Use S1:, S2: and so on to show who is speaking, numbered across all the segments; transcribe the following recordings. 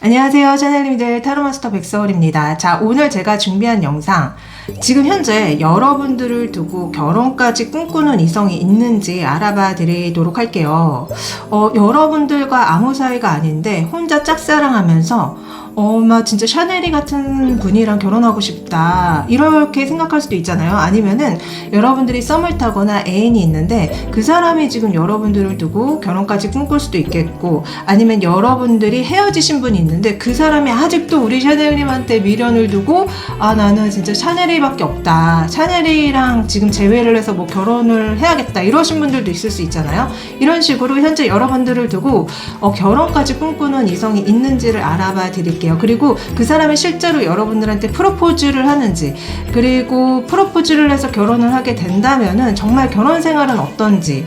S1: 안녕하세요, 샤넬님들 타로마스터 백서울입니다. 자, 오늘 제가 준비한 영상, 지금 현재 여러분들을 두고 결혼까지 꿈꾸는 이성이 있는지 알아봐 드리도록 할게요. 여러분들과 아무 사이가 아닌데 혼자 짝사랑하면서 막 진짜 샤넬이 같은 분이랑 결혼하고 싶다, 이렇게 생각할 수도 있잖아요. 아니면은 여러분들이 썸을 타거나 애인이 있는데 그 사람이 지금 여러분들을 두고 결혼까지 꿈꿀 수도 있겠고, 아니면 여러분들이 헤어지신 분이 있는데 그 사람이 아직도 우리 샤넬님한테 미련을 두고, 아, 나는 진짜 샤넬이밖에 없다, 샤넬이랑 지금 재회를 해서 뭐 결혼을 해야겠다, 이러신 분들도 있을 수 있잖아요. 이런 식으로 현재 여러분들을 두고 결혼까지 꿈꾸는 이성이 있는지를 알아봐 드릴게요. 그리고 그 사람이 실제로 여러분들한테 프로포즈를 하는지, 그리고 프로포즈를 해서 결혼을 하게 된다면은 정말 결혼 생활은 어떤지.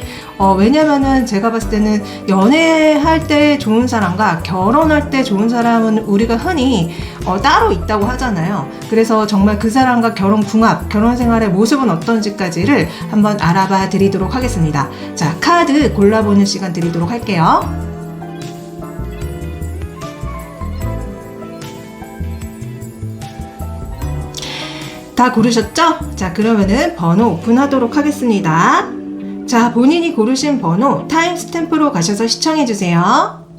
S1: 왜냐면은 제가 봤을 때는 연애할 때 좋은 사람과 결혼할 때 좋은 사람은 우리가 흔히 따로 있다고 하잖아요. 그래서 정말 그 사람과 결혼 궁합, 결혼 생활의 모습은 어떤지까지를 한번 알아봐 드리도록 하겠습니다. 자, 카드 골라보는 시간 드리도록 할게요. 다 고르셨죠? 자, 그러면은 번호 오픈하도록 하겠습니다. 자, 본인이 고르신 번호 타임스탬프로 가셔서 시청해주세요.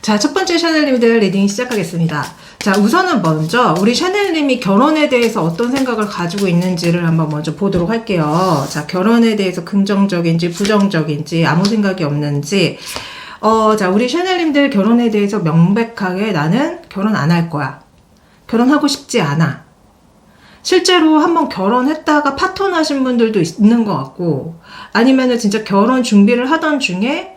S1: 자, 첫 번째 샤넬님들 리딩 시작하겠습니다. 자, 우선은 먼저 우리 샤넬님이 결혼에 대해서 어떤 생각을 가지고 있는지를 한번 먼저 보도록 할게요. 자, 결혼에 대해서 긍정적인지 부정적인지, 아무 생각이 없는지. 자, 우리 샤넬님들 결혼에 대해서 명백하게 나는 결혼 안 할 거야, 결혼하고 싶지 않아. 실제로 한번 결혼했다가 파토나신 분들도 있는 것 같고, 아니면은 진짜 결혼 준비를 하던 중에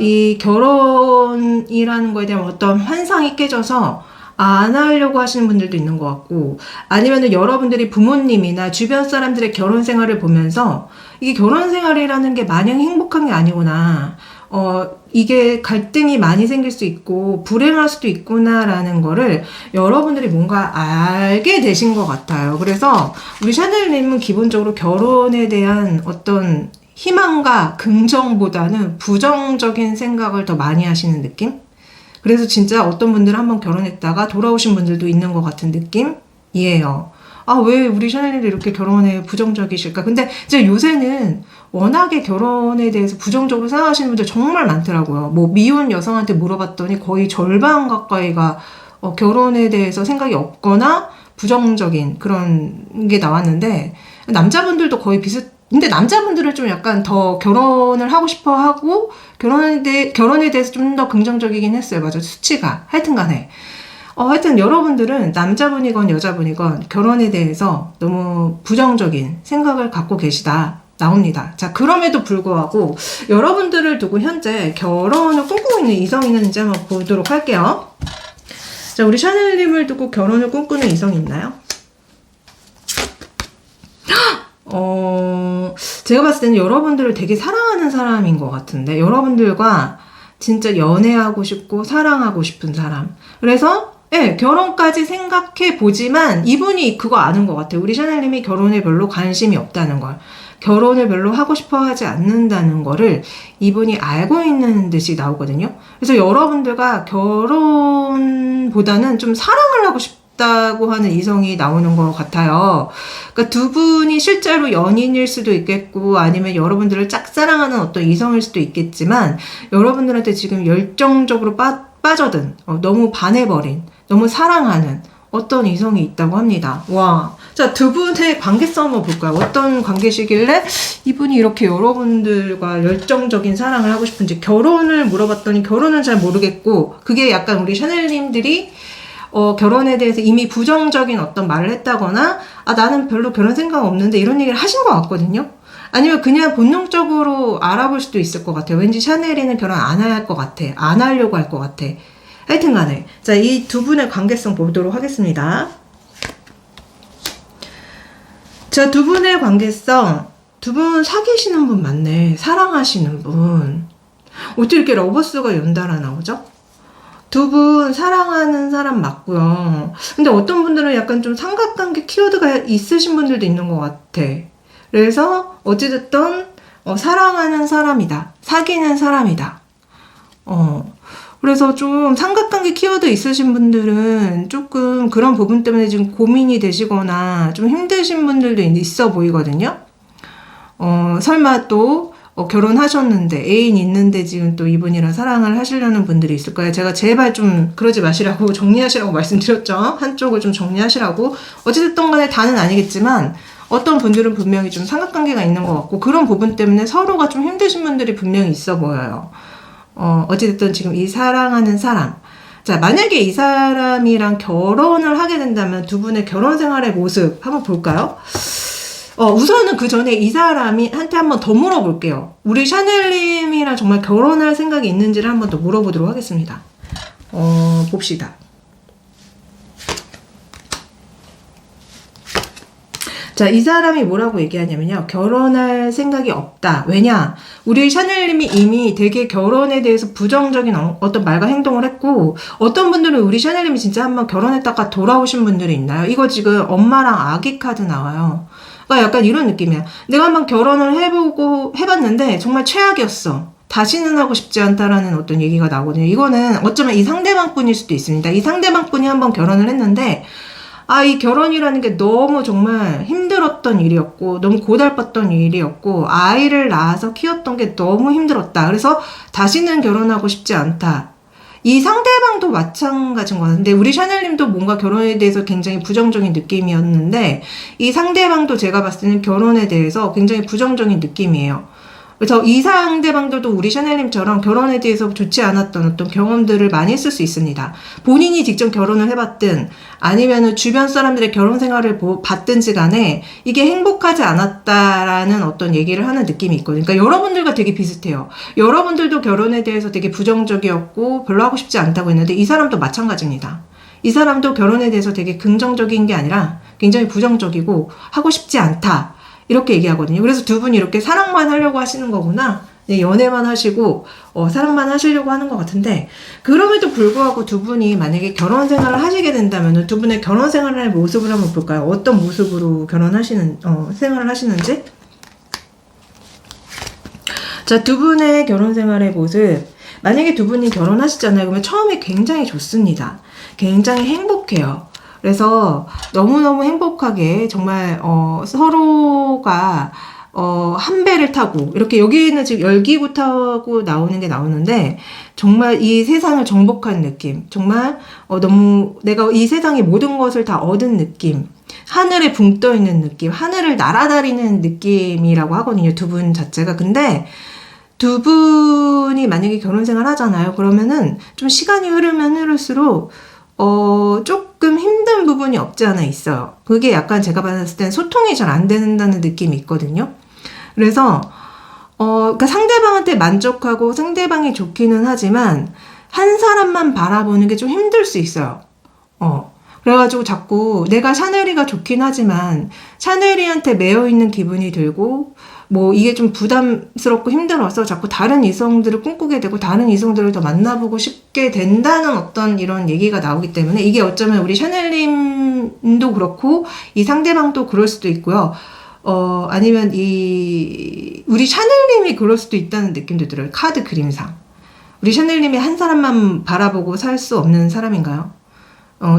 S1: 이 결혼이라는 거에 대한 어떤 환상이 깨져서 안 하려고 하시는 분들도 있는 것 같고, 아니면은 여러분들이 부모님이나 주변 사람들의 결혼 생활을 보면서 이게 결혼 생활이라는 게 마냥 행복한 게 아니구나, 이게 갈등이 많이 생길 수 있고 불행할 수도 있구나라는 거를 여러분들이 뭔가 알게 되신 것 같아요. 그래서 우리 샤넬님은 기본적으로 결혼에 대한 어떤 희망과 긍정보다는 부정적인 생각을 더 많이 하시는 느낌? 그래서 진짜 어떤 분들은 한번 결혼했다가 돌아오신 분들도 있는 것 같은 느낌이에요. 왜 우리 샤넬님도 이렇게 결혼에 부정적이실까? 근데 이제 요새는 워낙에 결혼에 대해서 부정적으로 생각하시는 분들 정말 많더라고요. 뭐 미혼 여성한테 물어봤더니 거의 절반 가까이가 결혼에 대해서 생각이 없거나 부정적인 그런 게 나왔는데, 남자분들도 거의 근데 남자분들은 좀 약간 더 결혼을 하고 싶어 하고, 결혼에 대해서 좀 더 긍정적이긴 했어요. 맞아, 수치가. 하여튼 간에. 하여튼 여러분들은 남자분이건 여자분이건 결혼에 대해서 너무 부정적인 생각을 갖고 계시다 나옵니다. 자, 그럼에도 불구하고 여러분들을 두고 현재 결혼을 꿈꾸고 있는 이성이 있는지 한번 보도록 할게요. 자, 우리 샤넬님을 두고 결혼을 꿈꾸는 이성이 있나요? 제가 봤을 때는 여러분들을 되게 사랑하는 사람인 것 같은데, 여러분들과 진짜 연애하고 싶고 사랑하고 싶은 사람. 그래서 결혼까지 생각해 보지만 이분이 그거 아는 것 같아요. 우리 샤넬님이 결혼에 별로 관심이 없다는 걸, 결혼을 별로 하고 싶어 하지 않는다는 거를 이분이 알고 있는 듯이 나오거든요. 그래서 여러분들과 결혼보다는 좀 사랑을 하고 싶다고 하는 이성이 나오는 것 같아요. 그러니까 두 분이 실제로 연인일 수도 있겠고, 아니면 여러분들을 짝사랑하는 어떤 이성일 수도 있겠지만, 여러분들한테 지금 열정적으로 빠져든, 너무 반해버린, 너무 사랑하는 어떤 이성이 있다고 합니다. 와. 자, 두 분의 관계성 한번 볼까요? 어떤 관계시길래 이분이 이렇게 여러분들과 열정적인 사랑을 하고 싶은지. 결혼을 물어봤더니 결혼은 잘 모르겠고, 그게 약간 우리 샤넬님들이 결혼에 대해서 이미 부정적인 어떤 말을 했다거나, 나는 별로 결혼 생각 없는데, 이런 얘기를 하신 것 같거든요. 아니면 그냥 본능적으로 알아볼 수도 있을 것 같아요. 왠지 샤넬이는 결혼 안 할 것 같아, 안 하려고 할 것 같아. 하여튼 간에. 자, 이 두 분의 관계성 보도록 하겠습니다. 자, 두 분의 관계성. 두 분 사귀시는 분 맞네. 사랑하시는 분. 어떻게 이렇게 러버스가 연달아 나오죠? 두 분 사랑하는 사람 맞고요. 근데 어떤 분들은 약간 좀 삼각관계 키워드가 있으신 분들도 있는 것 같아. 그래서 어찌됐든 사랑하는 사람이다. 사귀는 사람이다. 그래서 좀 삼각관계 키워드 있으신 분들은 조금 그런 부분 때문에 지금 고민이 되시거나 좀 힘드신 분들도 있어 보이거든요. 설마 또 결혼하셨는데 애인 있는데 지금 또 이분이랑 사랑을 하시려는 분들이 있을 거예요. 제가 제발 좀 그러지 마시라고 정리하시라고 말씀드렸죠. 한쪽을 좀 정리하시라고. 어찌됐든 간에 다는 아니겠지만 어떤 분들은 분명히 좀 삼각관계가 있는 것 같고 그런 부분 때문에 서로가 좀 힘드신 분들이 분명히 있어 보여요. 어찌됐든 지금 이 사랑하는 사람. 자, 만약에 이 사람이랑 결혼을 하게 된다면 두 분의 결혼 생활의 모습 한번 볼까요? 우선은 그 전에 이 사람한테 한번 더 물어볼게요. 우리 샤넬님이랑 정말 결혼할 생각이 있는지를 한번 더 물어보도록 하겠습니다. 봅시다. 자, 이 사람이 뭐라고 얘기하냐면요. 결혼할 생각이 없다. 왜냐? 우리 샤넬님이 이미 되게 결혼에 대해서 부정적인 어떤 말과 행동을 했고, 어떤 분들은 우리 샤넬님이 진짜 한번 결혼했다가 돌아오신 분들이 있나요? 이거 지금 엄마랑 아기 카드 나와요. 그러니까 약간 이런 느낌이야. 내가 한번 결혼을 해봤는데 정말 최악이었어. 다시는 하고 싶지 않다라는 어떤 얘기가 나오거든요. 이거는 어쩌면 이 상대방 분일 수도 있습니다. 이 상대방 분이 한번 결혼을 했는데, 이 결혼이라는 게 너무 정말 힘들었던 일이었고, 너무 고달팠던 일이었고, 아이를 낳아서 키웠던 게 너무 힘들었다. 그래서 다시는 결혼하고 싶지 않다. 이 상대방도 마찬가지인 것 같은데, 우리 샤넬님도 뭔가 결혼에 대해서 굉장히 부정적인 느낌이었는데, 이 상대방도 제가 봤을 때는 결혼에 대해서 굉장히 부정적인 느낌이에요. 그래서 이 상대방들도 우리 샤넬님처럼 결혼에 대해서 좋지 않았던 어떤 경험들을 많이 했을 수 있습니다. 본인이 직접 결혼을 해봤든 아니면은 주변 사람들의 결혼 생활을 봤든지 간에 이게 행복하지 않았다라는 어떤 얘기를 하는 느낌이 있거든요. 그러니까 여러분들과 되게 비슷해요. 여러분들도 결혼에 대해서 되게 부정적이었고 별로 하고 싶지 않다고 했는데 이 사람도 마찬가지입니다. 이 사람도 결혼에 대해서 되게 긍정적인 게 아니라 굉장히 부정적이고 하고 싶지 않다. 이렇게 얘기하거든요. 그래서 두 분이 이렇게 사랑만 하려고 하시는 거구나. 네, 연애만 하시고 사랑만 하시려고 하는 것 같은데 그럼에도 불구하고 두 분이 만약에 결혼 생활을 하시게 된다면 두 분의 결혼 생활의 모습을 한번 볼까요? 어떤 모습으로 생활을 하시는지? 자, 두 분의 결혼 생활의 모습. 만약에 두 분이 결혼하시잖아요. 그러면 처음에 굉장히 좋습니다. 굉장히 행복해요. 그래서 너무너무 행복하게 정말 서로가 한 배를 타고 이렇게 여기는 지금 열기구 타고 나오는 게 나오는데 정말 이 세상을 정복한 느낌, 정말 너무 내가 이 세상의 모든 것을 다 얻은 느낌, 하늘에 붕 떠 있는 느낌, 하늘을 날아다니는 느낌이라고 하거든요. 두 분 자체가. 근데 두 분이 만약에 결혼 생활 하잖아요. 그러면은 좀 시간이 흐르면 흐를수록 조금 힘든 부분이 없지 않아 있어요. 그게 약간 제가 봤을 땐 소통이 잘 안 된다는 느낌이 있거든요. 그래서, 그러니까 상대방한테 만족하고 상대방이 좋기는 하지만, 한 사람만 바라보는 게 좀 힘들 수 있어요. 그래가지고 자꾸 내가 샤넬이가 좋긴 하지만, 샤넬이한테 매여있는 기분이 들고, 뭐 이게 좀 부담스럽고 힘들어서 자꾸 다른 이성들을 꿈꾸게 되고 다른 이성들을 더 만나보고 싶게 된다는 어떤 이런 얘기가 나오기 때문에 이게 어쩌면 우리 샤넬님도 그렇고 이 상대방도 그럴 수도 있고요. 아니면 우리 샤넬님이 그럴 수도 있다는 느낌도 들어요. 카드 그림상. 우리 샤넬님이 한 사람만 바라보고 살 수 없는 사람인가요?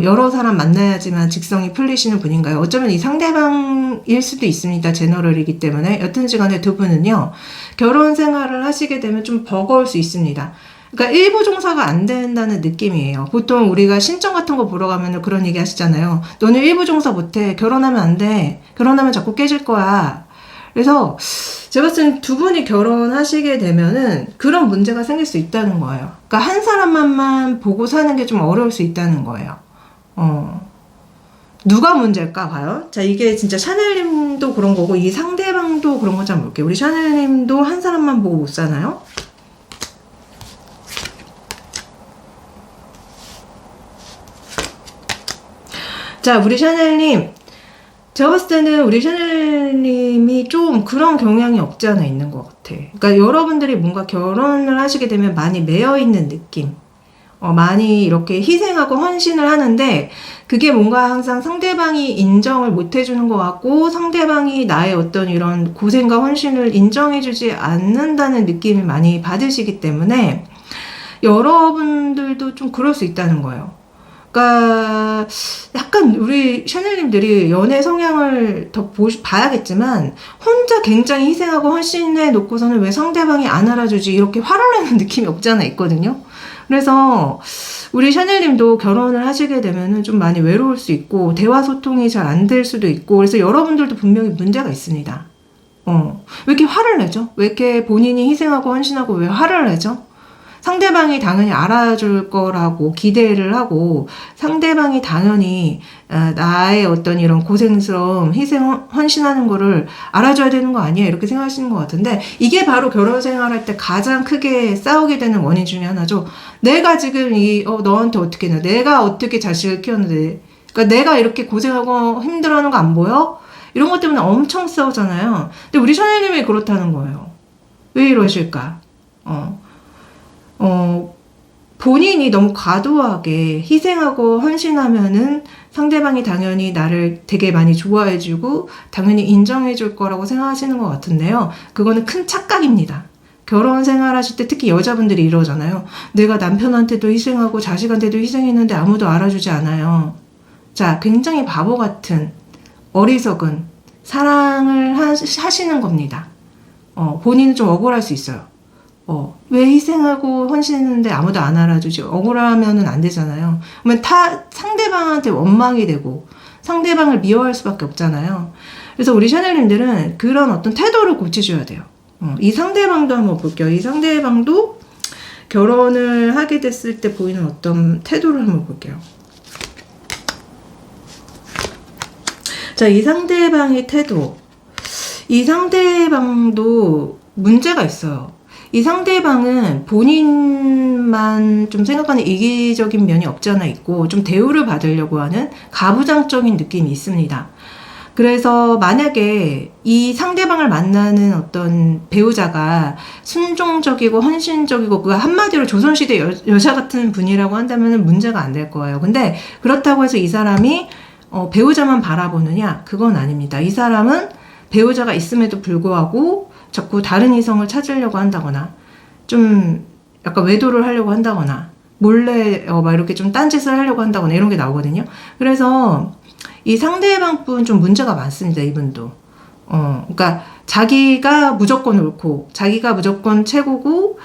S1: 여러 사람 만나야지만 직성이 풀리시는 분인가요? 어쩌면 이 상대방일 수도 있습니다. 제너럴이기 때문에. 여튼지 간에 두 분은요, 결혼 생활을 하시게 되면 좀 버거울 수 있습니다. 그러니까 일부 종사가 안 된다는 느낌이에요. 보통 우리가 신청 같은 거 보러 가면 그런 얘기 하시잖아요. 너는 일부 종사 못해. 결혼하면 안 돼. 결혼하면 자꾸 깨질 거야. 그래서 제가 봤을 때는 두 분이 결혼하시게 되면은 그런 문제가 생길 수 있다는 거예요. 그러니까 한 사람만 보고 사는 게 좀 어려울 수 있다는 거예요. 누가 문제일까 봐요. 자, 이게 진짜 샤넬님도 그런 거고 이 상대방도 그런 건지 한번 볼게요. 우리 샤넬님도 한 사람만 보고 못 사나요? 자, 우리 샤넬님, 제가 봤을 때는 우리 샤넬님이 좀 그런 경향이 없지 않아 있는 것 같아. 그러니까 여러분들이 뭔가 결혼을 하시게 되면 많이 매여 있는 느낌. 많이 이렇게 희생하고 헌신을 하는데 그게 뭔가 항상 상대방이 인정을 못 해주는 것 같고 상대방이 나의 어떤 이런 고생과 헌신을 인정해주지 않는다는 느낌을 많이 받으시기 때문에 여러분들도 좀 그럴 수 있다는 거예요. 그러니까 약간 우리 샤넬님들이 연애 성향을 더 봐야겠지만 혼자 굉장히 희생하고 헌신해 놓고서는 왜 상대방이 안 알아주지 이렇게 화를 내는 느낌이 없지 않아 있거든요. 그래서 우리 샤넬님도 결혼을 하시게 되면은 좀 많이 외로울 수 있고 대화 소통이 잘 안 될 수도 있고 그래서 여러분들도 분명히 문제가 있습니다. 왜 이렇게 화를 내죠? 왜 이렇게 본인이 희생하고 헌신하고 왜 화를 내죠? 상대방이 당연히 알아줄 거라고 기대를 하고 상대방이 당연히 나의 어떤 이런 고생스러움, 희생, 헌신하는 거를 알아줘야 되는 거 아니야? 이렇게 생각하시는 것 같은데 이게 바로 결혼 생활할 때 가장 크게 싸우게 되는 원인 중에 하나죠. 내가 지금 너한테 어떻게 해? 내가 어떻게 자식을 키웠는데 그러니까 내가 이렇게 고생하고 힘들어하는 거 안 보여? 이런 것 때문에 엄청 싸우잖아요. 근데 우리 샤넬님이 그렇다는 거예요. 왜 이러실까? 본인이 너무 과도하게 희생하고 헌신하면은 상대방이 당연히 나를 되게 많이 좋아해주고 당연히 인정해줄 거라고 생각하시는 것 같은데요. 그거는 큰 착각입니다. 결혼 생활하실 때 특히 여자분들이 이러잖아요. 내가 남편한테도 희생하고 자식한테도 희생했는데 아무도 알아주지 않아요. 자, 굉장히 바보 같은 어리석은 사랑을 하시는 겁니다. 본인은 좀 억울할 수 있어요. 왜 희생하고 헌신했는데 아무도 안 알아주지? 억울하면은 안 되잖아요. 그러면 상대방한테 원망이 되고 상대방을 미워할 수밖에 없잖아요. 그래서 우리 샤넬님들은 그런 어떤 태도를 고치셔야 돼요. 이 상대방도 한번 볼게요. 이 상대방도 결혼을 하게 됐을 때 보이는 어떤 태도를 한번 볼게요. 자, 이 상대방의 태도. 이 상대방도 문제가 있어요. 이 상대방은 본인만 좀 생각하는 이기적인 면이 없지 않아 있고 좀 대우를 받으려고 하는 가부장적인 느낌이 있습니다. 그래서 만약에 이 상대방을 만나는 어떤 배우자가 순종적이고 헌신적이고 그 한마디로 조선시대 여자 같은 분이라고 한다면 문제가 안 될 거예요. 근데 그렇다고 해서 이 사람이 배우자만 바라보느냐? 그건 아닙니다. 이 사람은 배우자가 있음에도 불구하고 자꾸 다른 이성을 찾으려고 한다거나 좀 약간 외도를 하려고 한다거나 몰래 막 이렇게 좀 딴짓을 하려고 한다거나 이런 게 나오거든요. 그래서 이 상대방 분 좀 문제가 많습니다. 이분도. 그러니까 자기가 무조건 옳고 자기가 무조건 최고고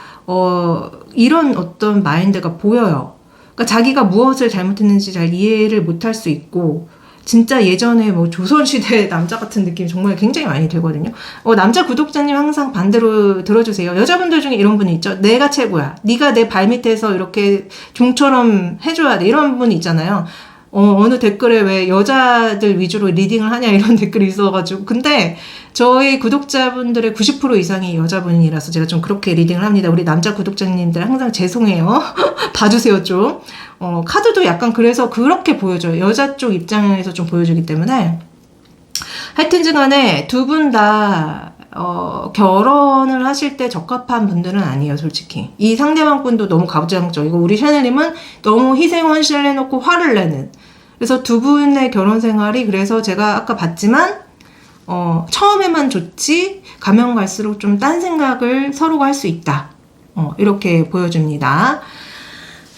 S1: 이런 어떤 마인드가 보여요. 그러니까 자기가 무엇을 잘못했는지 잘 이해를 못할 수 있고 진짜 예전에 뭐 조선시대 남자 같은 느낌이 정말 굉장히 많이 들거든요. 남자 구독자님 항상 반대로 들어주세요. 여자분들 중에 이런 분이 있죠. 내가 최고야. 네가 내 발밑에서 이렇게 종처럼 해줘야 돼. 이런 분이 있잖아요. 어느 댓글에 왜 여자들 위주로 리딩을 하냐 이런 댓글이 있어가지고. 근데 저희 구독자분들의 90% 이상이 여자분이라서 제가 좀 그렇게 리딩을 합니다. 우리 남자 구독자님들 항상 죄송해요. 봐주세요 좀. 카드도 약간 그래서 그렇게 보여줘요. 여자 쪽 입장에서 좀 보여주기 때문에. 하여튼지 간에 두 분 다 결혼을 하실 때 적합한 분들은 아니에요, 솔직히. 이 상대방 분도 너무 가부장적이고, 우리 샤넬님은 너무 희생 헌신을 해놓고 화를 내는. 그래서 두 분의 결혼 생활이, 그래서 제가 아까 봤지만, 처음에만 좋지, 가면 갈수록 좀 딴 생각을 서로가 할 수 있다. 이렇게 보여줍니다.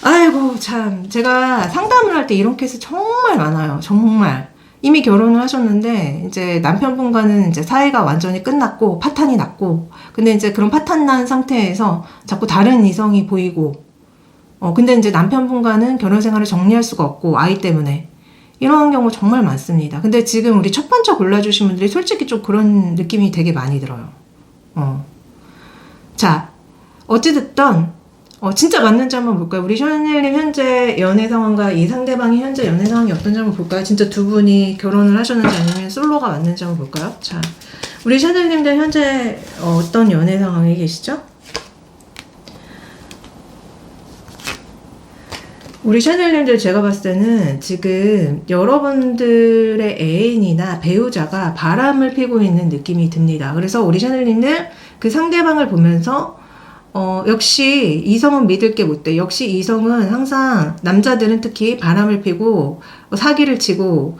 S1: 아이고, 참. 제가 상담을 할 때 이런 케이스 정말 많아요. 정말. 이미 결혼을 하셨는데 이제 남편분과는 이제 사이가 완전히 끝났고 파탄이 났고 근데 이제 그런 파탄 난 상태에서 자꾸 다른 이성이 보이고 근데 이제 남편분과는 결혼 생활을 정리할 수가 없고 아이 때문에 이런 경우 정말 많습니다. 근데 지금 우리 첫 번째 골라주신 분들이 솔직히 좀 그런 느낌이 되게 많이 들어요. 자, 어찌됐든 진짜 맞는지 한번 볼까요? 우리 샤넬님 현재 연애 상황과 이 상대방이 현재 연애 상황이 어떤지 한번 볼까요? 진짜 두 분이 결혼을 하셨는지 아니면 솔로가 맞는지 한번 볼까요? 자, 우리 샤넬님들 현재 어떤 연애 상황에 계시죠? 우리 샤넬님들 제가 봤을 때는 지금 여러분들의 애인이나 배우자가 바람을 피고 있는 느낌이 듭니다. 그래서 우리 샤넬님들 그 상대방을 보면서 역시 이성은 믿을 게 못 돼. 역시 이성은 항상 남자들은 특히 바람을 피고 사기를 치고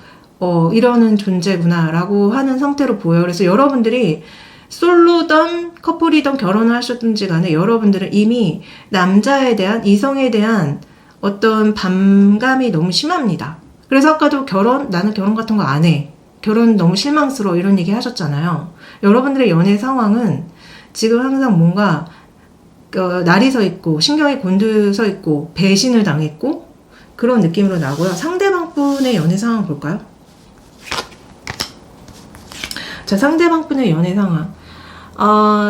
S1: 이러는 존재구나라고 하는 상태로 보여요. 그래서 여러분들이 솔로든 커플이든 결혼을 하셨든지 간에 여러분들은 이미 남자에 대한 이성에 대한 어떤 반감이 너무 심합니다. 그래서 아까도 나는 결혼 같은 거 안 해. 결혼 너무 실망스러워 이런 얘기 하셨잖아요. 여러분들의 연애 상황은 지금 항상 뭔가 날이 서 있고 신경이 곤두서 있고 배신을 당했고 그런 느낌으로 나고요. 상대방 분의 연애 상황 볼까요? 자, 상대방 분의 연애 상황.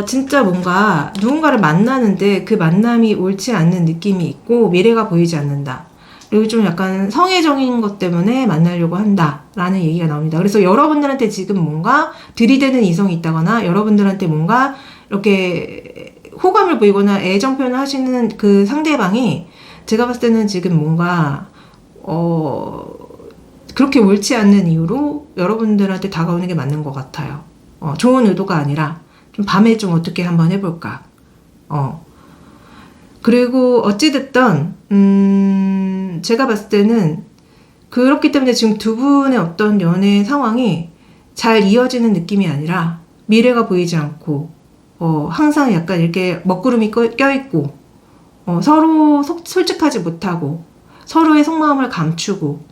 S1: 진짜 뭔가 누군가를 만나는데 그 만남이 옳지 않는 느낌이 있고 미래가 보이지 않는다. 그리고 좀 약간 성애적인 것 때문에 만나려고 한다라는 얘기가 나옵니다. 그래서 여러분들한테 지금 뭔가 들이대는 이성이 있다거나 여러분들한테 뭔가 이렇게 호감을 보이거나 애정 표현을 하시는 그 상대방이 제가 봤을 때는 지금 뭔가 그렇게 옳지 않는 이유로 여러분들한테 다가오는 게 맞는 것 같아요. 좋은 의도가 아니라 좀 밤에 좀 어떻게 한번 해볼까. 그리고 어찌됐든 제가 봤을 때는 그렇기 때문에 지금 두 분의 어떤 연애 상황이 잘 이어지는 느낌이 아니라 미래가 보이지 않고 항상 약간 이렇게 먹구름이 껴있고 서로 솔직하지 못하고 서로의 속마음을 감추고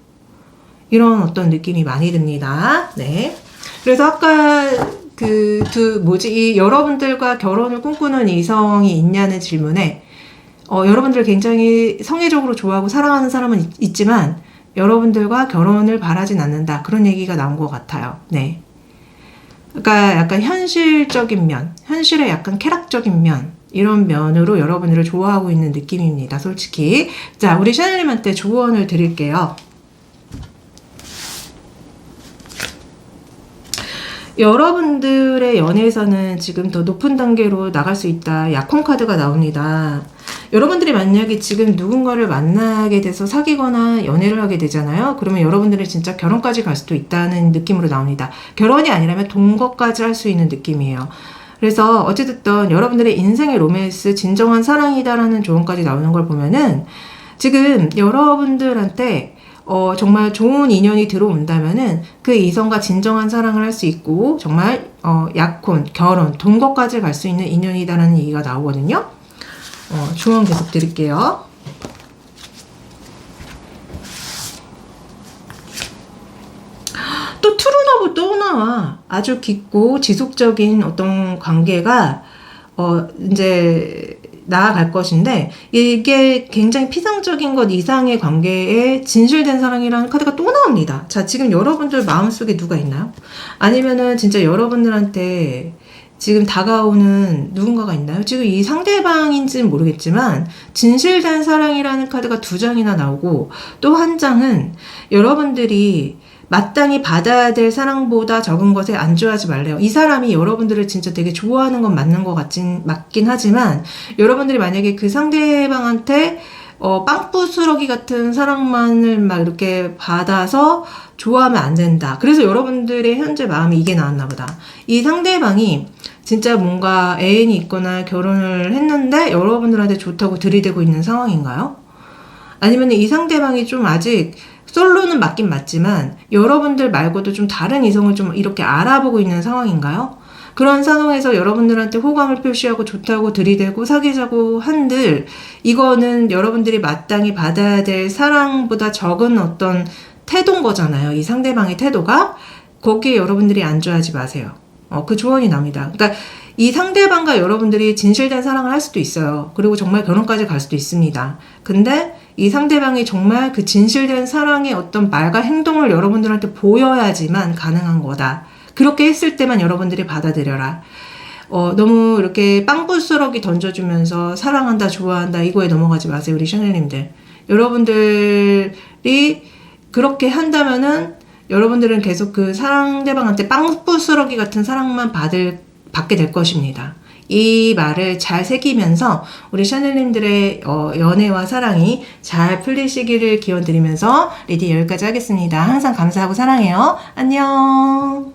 S1: 이런 어떤 느낌이 많이 듭니다. 네. 그래서 아까 이 여러분들과 결혼을 꿈꾸는 이성이 있냐는 질문에 여러분들 굉장히 성애적으로 좋아하고 사랑하는 사람은 있지만 여러분들과 결혼을 바라진 않는다. 그런 얘기가 나온 것 같아요. 네. 그러니까 약간 현실적인 면, 현실의 약간 쾌락적인 면, 이런 면으로 여러분들을 좋아하고 있는 느낌입니다. 솔직히. 자, 우리 샤넬님한테 조언을 드릴게요. 여러분들의 연애에서는 지금 더 높은 단계로 나갈 수 있다. 약혼 카드가 나옵니다. 여러분들이 만약에 지금 누군가를 만나게 돼서 사귀거나 연애를 하게 되잖아요. 그러면 여러분들은 진짜 결혼까지 갈 수도 있다는 느낌으로 나옵니다. 결혼이 아니라면 동거까지 할 수 있는 느낌이에요. 그래서 어찌됐든 여러분들의 인생의 로맨스, 진정한 사랑이다라는 조언까지 나오는 걸 보면은 지금 여러분들한테 정말 좋은 인연이 들어온다면은 그 이성과 진정한 사랑을 할 수 있고 정말 약혼, 결혼, 동거까지 갈 수 있는 인연이다라는 얘기가 나오거든요. 조언 계속 드릴게요. 또 트루너브 또 나와. 아주 깊고 지속적인 어떤 관계가 이제 나아갈 것인데 이게 굉장히 피상적인 것 이상의 관계에 진실된 사랑이라는 카드가 또 나옵니다. 자, 지금 여러분들 마음속에 누가 있나요? 아니면은 진짜 여러분들한테 지금 다가오는 누군가가 있나요? 지금 이 상대방인지는 모르겠지만 진실된 사랑이라는 카드가 2장이나 나오고 또 한 장은 여러분들이 마땅히 받아야 될 사랑보다 적은 것에 안주하지 말래요. 이 사람이 여러분들을 진짜 되게 좋아하는 건 맞는 것 맞긴 하지만 여러분들이 만약에 그 상대방한테 빵부스러기 같은 사랑만을 막 이렇게 받아서 좋아하면 안 된다. 그래서 여러분들의 현재 마음이 이게 나왔나 보다. 이 상대방이 진짜 뭔가 애인이 있거나 결혼을 했는데 여러분들한테 좋다고 들이대고 있는 상황인가요? 아니면 이 상대방이 좀 아직 솔로는 맞긴 맞지만 여러분들 말고도 좀 다른 이성을 좀 이렇게 알아보고 있는 상황인가요? 그런 상황에서 여러분들한테 호감을 표시하고 좋다고 들이대고 사귀자고 한들 이거는 여러분들이 마땅히 받아야 될 사랑보다 적은 어떤 태도인 거잖아요. 이 상대방의 태도가. 거기에 여러분들이 안주하지 마세요. 그 조언이 납니다. 그러니까 이 상대방과 여러분들이 진실된 사랑을 할 수도 있어요. 그리고 정말 결혼까지 갈 수도 있습니다. 근데 이 상대방이 정말 그 진실된 사랑의 어떤 말과 행동을 여러분들한테 보여야지만 가능한 거다. 그렇게 했을 때만 여러분들이 받아들여라. 너무 이렇게 빵부스러기 던져주면서 사랑한다, 좋아한다 이거에 넘어가지 마세요. 우리 샤넬님들. 여러분들이 그렇게 한다면은 여러분들은 계속 그 상대방한테 빵부스러기 같은 사랑만 받게 될 것입니다. 이 말을 잘 새기면서 우리 샤넬님들의 연애와 사랑이 잘 풀리시기를 기원드리면서 리딩 여기까지 하겠습니다. 항상 감사하고 사랑해요. 안녕.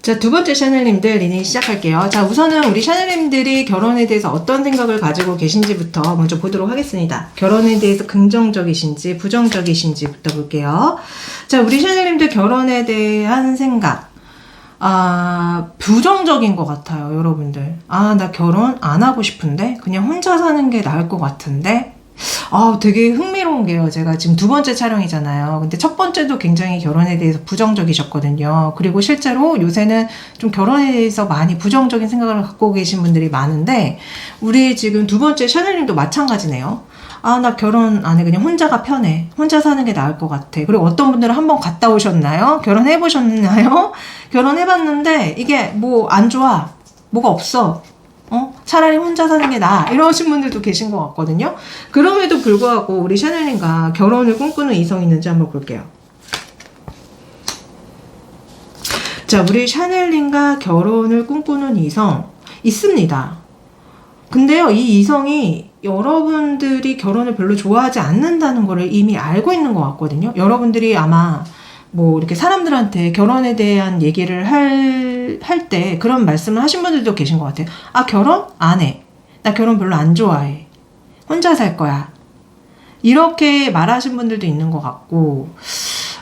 S1: 자, 두 번째 샤넬님들 리딩 시작할게요. 자, 우선은 우리 샤넬님들이 결혼에 대해서 어떤 생각을 가지고 계신지부터 먼저 보도록 하겠습니다. 결혼에 대해서 긍정적이신지 부정적이신지부터 볼게요. 자, 우리 샤넬님들 결혼에 대한 생각. 부정적인 것 같아요, 여러분들. 나 결혼 안 하고 싶은데? 그냥 혼자 사는 게 나을 것 같은데? 되게 흥미로운 게요. 제가 지금 두 번째 촬영이잖아요. 근데 첫 번째도 굉장히 결혼에 대해서 부정적이셨거든요. 그리고 실제로 요새는 좀 결혼에 대해서 많이 부정적인 생각을 갖고 계신 분들이 많은데, 우리 지금 두 번째 샤넬님도 마찬가지네요. 나 결혼 안 해. 그냥 혼자가 편해. 혼자 사는 게 나을 것 같아. 그리고 어떤 분들은 한번 갔다 오셨나요? 결혼해보셨나요? 결혼해봤는데, 이게 뭐 안 좋아. 뭐가 없어. 차라리 혼자 사는 게 나아. 이러신 분들도 계신 것 같거든요. 그럼에도 불구하고 우리 샤넬님과 결혼을 꿈꾸는 이성이 있는지 한번 볼게요. 자, 우리 샤넬님과 결혼을 꿈꾸는 이성 있습니다. 근데요, 이 이성이 여러분들이 결혼을 별로 좋아하지 않는다는 거를 이미 알고 있는 것 같거든요. 여러분들이 아마 뭐 이렇게 사람들한테 결혼에 대한 얘기를 할 때 그런 말씀을 하신 분들도 계신 것 같아요. 결혼? 안 해. 나 결혼 별로 안 좋아해. 혼자 살 거야. 이렇게 말하신 분들도 있는 것 같고,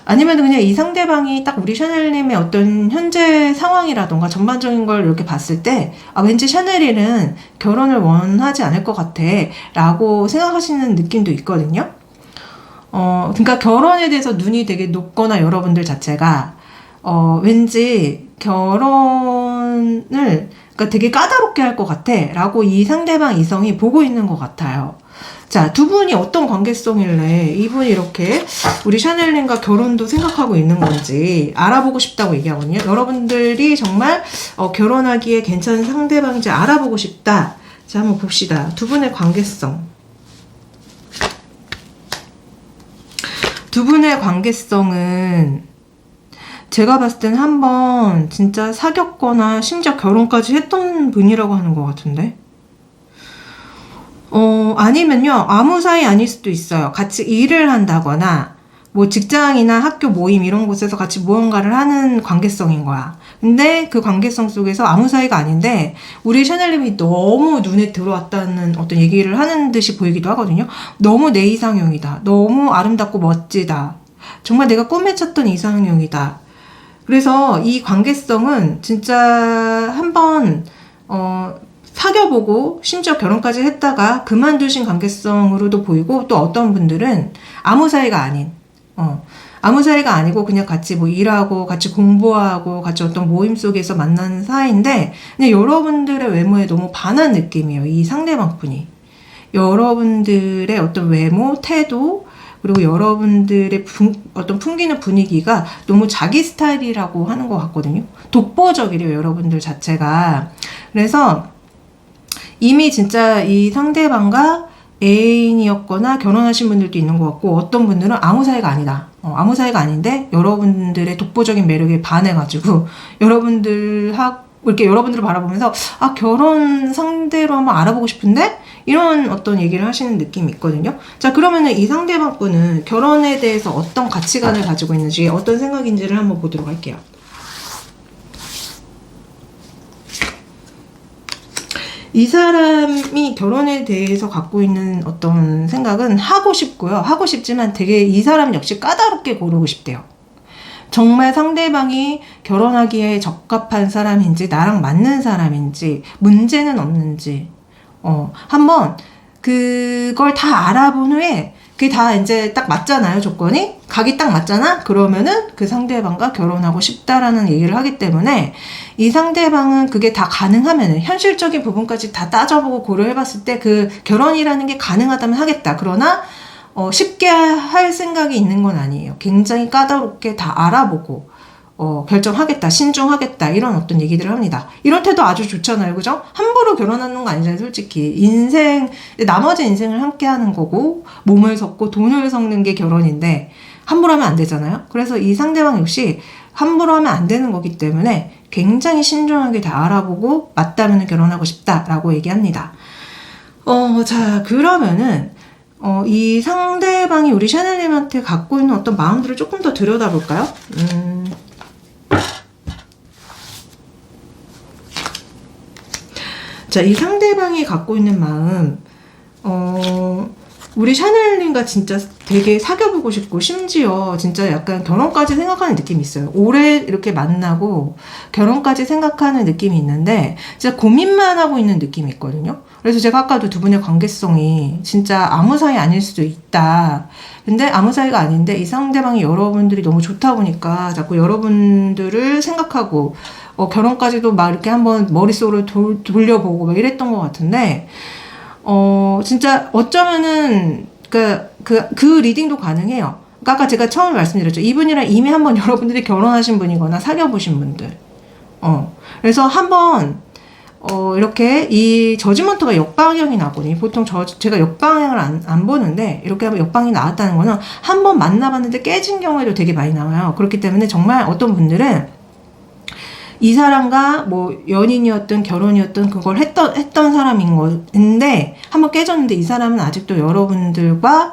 S1: 아니면 그냥 이 상대방이 딱 우리 샤넬님의 어떤 현재 상황이라던가 전반적인 걸 이렇게 봤을 때, 왠지 샤넬이는 결혼을 원하지 않을 것 같아 라고 생각하시는 느낌도 있거든요. 그러니까 결혼에 대해서 눈이 되게 높거나 여러분들 자체가 왠지 결혼을 그러니까 되게 까다롭게 할 것 같아 라고 이 상대방 이성이 보고 있는 것 같아요. 자, 두 분이 어떤 관계성일래 이분이 이렇게 우리 샤넬님과 결혼도 생각하고 있는 건지 알아보고 싶다고 얘기하거든요. 여러분들이 정말 결혼하기에 괜찮은 상대방인지 알아보고 싶다. 자, 한번 봅시다. 두 분의 관계성. 두 분의 관계성은 제가 봤을 땐 한번 진짜 사귀었거나 심지어 결혼까지 했던 분이라고 하는 것 같은데? 아니면요, 아무 사이 아닐 수도 있어요. 같이 일을 한다거나, 뭐 직장이나 학교 모임 이런 곳에서 같이 무언가를 하는 관계성인 거야. 근데 그 관계성 속에서 아무 사이가 아닌데, 우리 샤넬님이 너무 눈에 들어왔다는 어떤 얘기를 하는 듯이 보이기도 하거든요. 너무 내 이상형이다. 너무 아름답고 멋지다. 정말 내가 꿈에 꿨던 이상형이다. 그래서 이 관계성은 진짜 한번 사귀어보고 심지어 결혼까지 했다가 그만두신 관계성으로도 보이고, 또 어떤 분들은 아무 사이가 아닌 아무 사이가 아니고 그냥 같이 뭐 일하고 같이 공부하고 같이 어떤 모임 속에서 만나는 사이인데, 그냥 여러분들의 외모에 너무 반한 느낌이에요. 이 상대방 분이 여러분들의 어떤 외모, 태도, 그리고 여러분들의 어떤 풍기는 분위기가 너무 자기 스타일이라고 하는 것 같거든요. 독보적이래요, 여러분들 자체가. 그래서 이미 진짜 이 상대방과 애인이었거나 결혼하신 분들도 있는 것 같고, 어떤 분들은 아무 사이가 아니다. 아무 사이가 아닌데 여러분들의 독보적인 매력에 반해가지고 이렇게 여러분들을 바라보면서 결혼 상대로 한번 알아보고 싶은데? 이런 어떤 얘기를 하시는 느낌이 있거든요. 자, 그러면은 이 상대방 분은 결혼에 대해서 어떤 가치관을 가지고 있는지, 어떤 생각인지를 한번 보도록 할게요. 이 사람이 결혼에 대해서 갖고 있는 어떤 생각은 하고 싶고요. 하고 싶지만 되게 이 사람 역시 까다롭게 고르고 싶대요. 정말 상대방이 결혼하기에 적합한 사람인지, 나랑 맞는 사람인지, 문제는 없는지, 한번 그걸 다 알아본 후에 그게 다 이제 딱 맞잖아요, 조건이. 각이 딱 맞잖아? 그러면은 그 상대방과 결혼하고 싶다라는 얘기를 하기 때문에, 이 상대방은 그게 다 가능하면은, 현실적인 부분까지 다 따져보고 고려해봤을 때 그 결혼이라는 게 가능하다면 하겠다. 그러나 쉽게 할 생각이 있는 건 아니에요. 굉장히 까다롭게 다 알아보고 결정하겠다, 신중하겠다, 이런 어떤 얘기들을 합니다. 이런 태도 아주 좋잖아요, 그죠? 함부로 결혼하는 거 아니잖아요, 솔직히. 나머지 인생을 함께 하는 거고, 몸을 섞고 돈을 섞는 게 결혼인데, 함부로 하면 안 되잖아요? 그래서 이 상대방 역시 함부로 하면 안 되는 거기 때문에 굉장히 신중하게 다 알아보고, 맞다면 결혼하고 싶다라고 얘기합니다. 자, 그러면은, 이 상대방이 우리 샤넬님한테 갖고 있는 어떤 마음들을 조금 더 들여다볼까요? 자, 이 상대방이 갖고 있는 마음, 우리 샤넬님과 진짜 되게 사귀어보고 싶고, 심지어 진짜 약간 결혼까지 생각하는 느낌이 있어요. 오래 이렇게 만나고 결혼까지 생각하는 느낌이 있는데, 진짜 고민만 하고 있는 느낌이 있거든요. 그래서 제가 아까도 두 분의 관계성이 진짜 아무 사이 아닐 수도 있다. 근데 아무 사이가 아닌데 이 상대방이 여러분들이 너무 좋다 보니까 자꾸 여러분들을 생각하고, 결혼까지도 막 이렇게 한번 머릿속으로 돌려보고 막 이랬던 것 같은데, 진짜 어쩌면은, 그 리딩도 가능해요. 그러니까 아까 제가 처음에 말씀드렸죠. 이분이랑 이미 한번 여러분들이 결혼하신 분이거나 사귀어보신 분들. 그래서 한번, 이렇게 이 저지먼트가 역방향이 나거든요. 보통 제가 역방향을 안 보는데, 이렇게 하면 역방이 나왔다는 거는 한번 만나봤는데 깨진 경우에도 되게 많이 나와요. 그렇기 때문에 정말 어떤 분들은 이 사람과 뭐 연인이었든 결혼이었든 그걸 했던 사람인 건데 한번 깨졌는데 이 사람은 아직도 여러분들과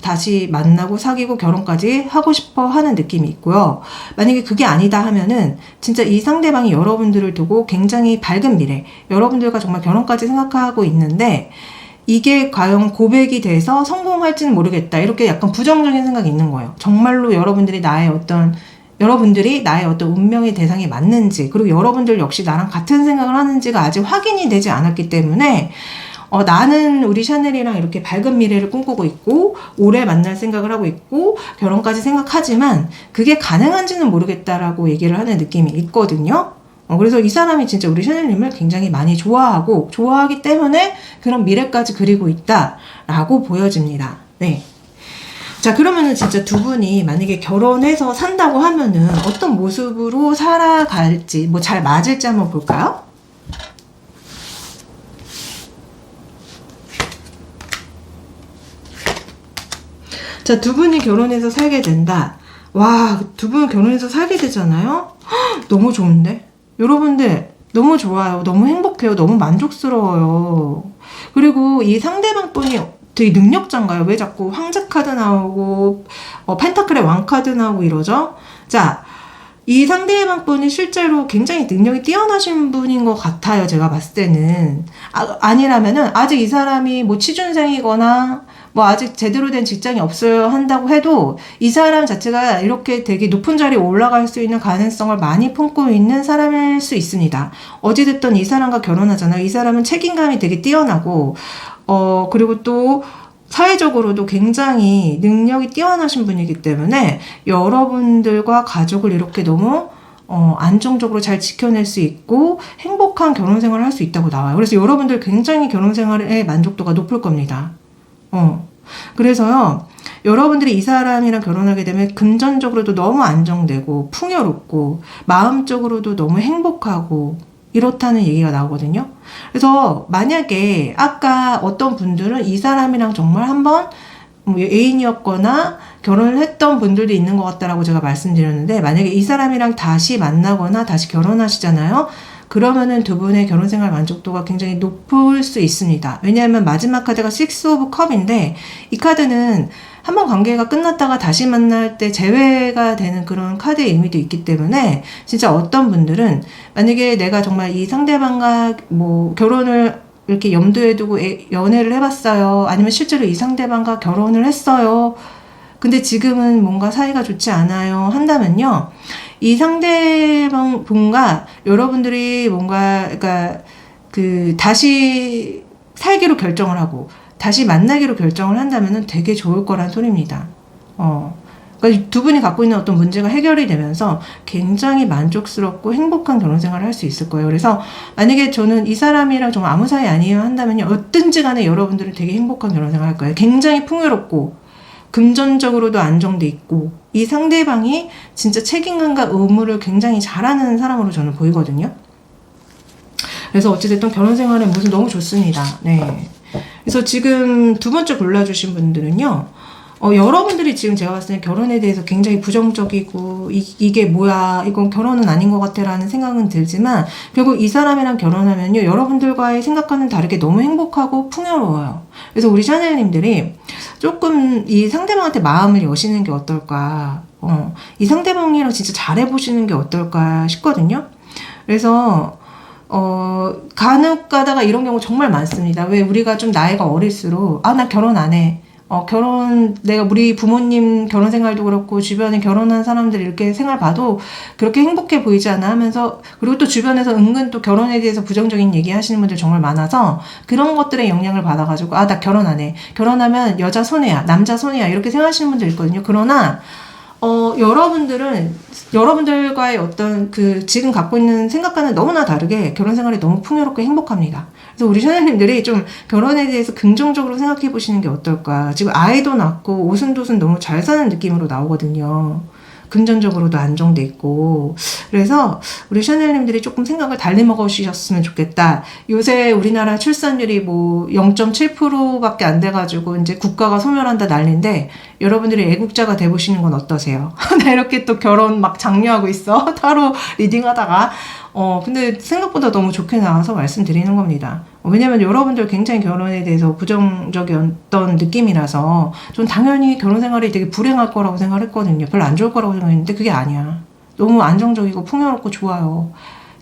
S1: 다시 만나고 사귀고 결혼까지 하고 싶어 하는 느낌이 있고요. 만약에 그게 아니다 하면은 진짜 이 상대방이 여러분들을 두고 굉장히 밝은 미래, 여러분들과 정말 결혼까지 생각하고 있는데 이게 과연 고백이 돼서 성공할지는 모르겠다. 이렇게 약간 부정적인 생각이 있는 거예요. 정말로 여러분들이 나의 어떤 운명의 대상이 맞는지, 그리고 여러분들 역시 나랑 같은 생각을 하는지가 아직 확인이 되지 않았기 때문에, 나는 우리 샤넬이랑 이렇게 밝은 미래를 꿈꾸고 있고, 오래 만날 생각을 하고 있고, 결혼까지 생각하지만, 그게 가능한지는 모르겠다라고 얘기를 하는 느낌이 있거든요. 그래서 이 사람이 진짜 우리 샤넬님을 굉장히 많이 좋아하기 때문에 그런 미래까지 그리고 있다라고 보여집니다. 네. 자, 그러면은 진짜 두 분이 만약에 결혼해서 산다고 하면은 어떤 모습으로 살아갈지, 뭐 잘 맞을지 한번 볼까요? 자, 두 분이 결혼해서 살게 된다. 와, 두 분 결혼해서 살게 되잖아요? 헉, 너무 좋은데? 여러분들, 너무 좋아요. 너무 행복해요. 너무 만족스러워요. 그리고 이 상대방 분이 되게 능력자인가요? 왜 자꾸 황제 카드 나오고 펜타클의 왕 카드 나오고 이러죠? 자, 이 상대방 분이 실제로 굉장히 능력이 뛰어나신 분인 것 같아요. 제가 봤을 때는. 아니라면은 아직 이 사람이 뭐 취준생이거나 뭐 아직 제대로 된 직장이 없어요 한다고 해도 이 사람 자체가 이렇게 되게 높은 자리에 올라갈 수 있는 가능성을 많이 품고 있는 사람일 수 있습니다. 어찌됐든 이 사람과 결혼하잖아요. 이 사람은 책임감이 되게 뛰어나고 그리고 또 사회적으로도 굉장히 능력이 뛰어나신 분이기 때문에 여러분들과 가족을 이렇게 너무 안정적으로 잘 지켜낼 수 있고 행복한 결혼 생활을 할 수 있다고 나와요. 그래서 여러분들 굉장히 결혼 생활의 만족도가 높을 겁니다. 그래서요, 여러분들이 이 사람이랑 결혼하게 되면 금전적으로도 너무 안정되고 풍요롭고 마음적으로도 너무 행복하고 이렇다는 얘기가 나오거든요. 그래서 만약에 아까 어떤 분들은 이 사람이랑 정말 한번 뭐 애인이었거나 결혼을 했던 분들도 있는 것 같다라고 제가 말씀드렸는데, 만약에 이 사람이랑 다시 만나거나 다시 결혼하시잖아요. 그러면은 두 분의 결혼 생활 만족도가 굉장히 높을 수 있습니다. 왜냐하면 마지막 카드가 6 오브 컵인데 이 카드는 한번 관계가 끝났다가 다시 만날 때 재회가 되는 그런 카드의 의미도 있기 때문에 진짜 어떤 분들은 만약에 내가 정말 이 상대방과 뭐 결혼을 이렇게 염두에 두고 연애를 해봤어요. 아니면 실제로 이 상대방과 결혼을 했어요. 근데 지금은 뭔가 사이가 좋지 않아요 한다면요, 이 상대방 분과 여러분들이 뭔가 그러니까 다시 살기로 결정을 하고 다시 만나기로 결정을 한다면은 되게 좋을 거란 소리입니다. 그러니까 두 분이 갖고 있는 어떤 문제가 해결이 되면서 굉장히 만족스럽고 행복한 결혼 생활을 할 수 있을 거예요. 그래서 만약에 저는 이 사람이랑 정말 아무 사이 아니에요 한다면요, 어떤지 간에 여러분들은 되게 행복한 결혼 생활 할 거예요. 굉장히 풍요롭고 금전적으로도 안정돼 있고 이 상대방이 진짜 책임감과 의무를 굉장히 잘하는 사람으로 저는 보이거든요. 그래서 어찌됐든 결혼 생활의 모습 너무 좋습니다. 네. 그래서 지금 두 번째 골라주신 분들은요, 여러분들이 지금 제가 봤을 때 결혼에 대해서 굉장히 부정적이고 이게 뭐야, 이건 결혼은 아닌 것 같아 라는 생각은 들지만 결국 이 사람이랑 결혼하면요, 여러분들과의 생각과는 다르게 너무 행복하고 풍요로워요. 그래서 우리 샤넬님들이 조금 이 상대방한테 마음을 여시는 게 어떨까, 이 상대방이랑 진짜 잘해보시는 게 어떨까 싶거든요. 그래서 간혹 가다가 이런 경우 정말 많습니다. 왜 우리가 좀 나이가 어릴수록, 아, 나 결혼 안 해. 내가 우리 부모님 결혼 생활도 그렇고, 주변에 결혼한 사람들 이렇게 생활 봐도 그렇게 행복해 보이지 않아 하면서, 그리고 또 주변에서 은근 또 결혼에 대해서 부정적인 얘기 하시는 분들 정말 많아서, 그런 것들의 영향을 받아가지고, 아, 나 결혼 안 해. 결혼하면 여자 손해야, 남자 손해야, 이렇게 생각하시는 분들 있거든요. 그러나, 여러분들과의 어떤 지금 갖고 있는 생각과는 너무나 다르게 결혼 생활이 너무 풍요롭고 행복합니다. 그래서 우리 샤넬님들이 좀 결혼에 대해서 긍정적으로 생각해 보시는 게 어떨까. 지금 아이도 낳고 오순도순 너무 잘 사는 느낌으로 나오거든요. 금전적으로도 안정돼 있고. 그래서 우리 샤넬님들이 조금 생각을 달리 먹으셨으면 좋겠다. 요새 우리나라 출산율이 뭐 0.7%밖에 안 돼가지고 이제 국가가 소멸한다 난리인데, 여러분들이 애국자가 돼보시는 건 어떠세요? 나 이렇게 또 결혼 막 장려하고 있어. 타로 리딩하다가. 근데 생각보다 너무 좋게 나와서 말씀드리는 겁니다. 왜냐면 여러분들 굉장히 결혼에 대해서 부정적이었던 느낌이라서 전 당연히 결혼 생활이 되게 불행할 거라고 생각했거든요. 별로 안 좋을 거라고 생각했는데 그게 아니야. 너무 안정적이고 풍요롭고 좋아요.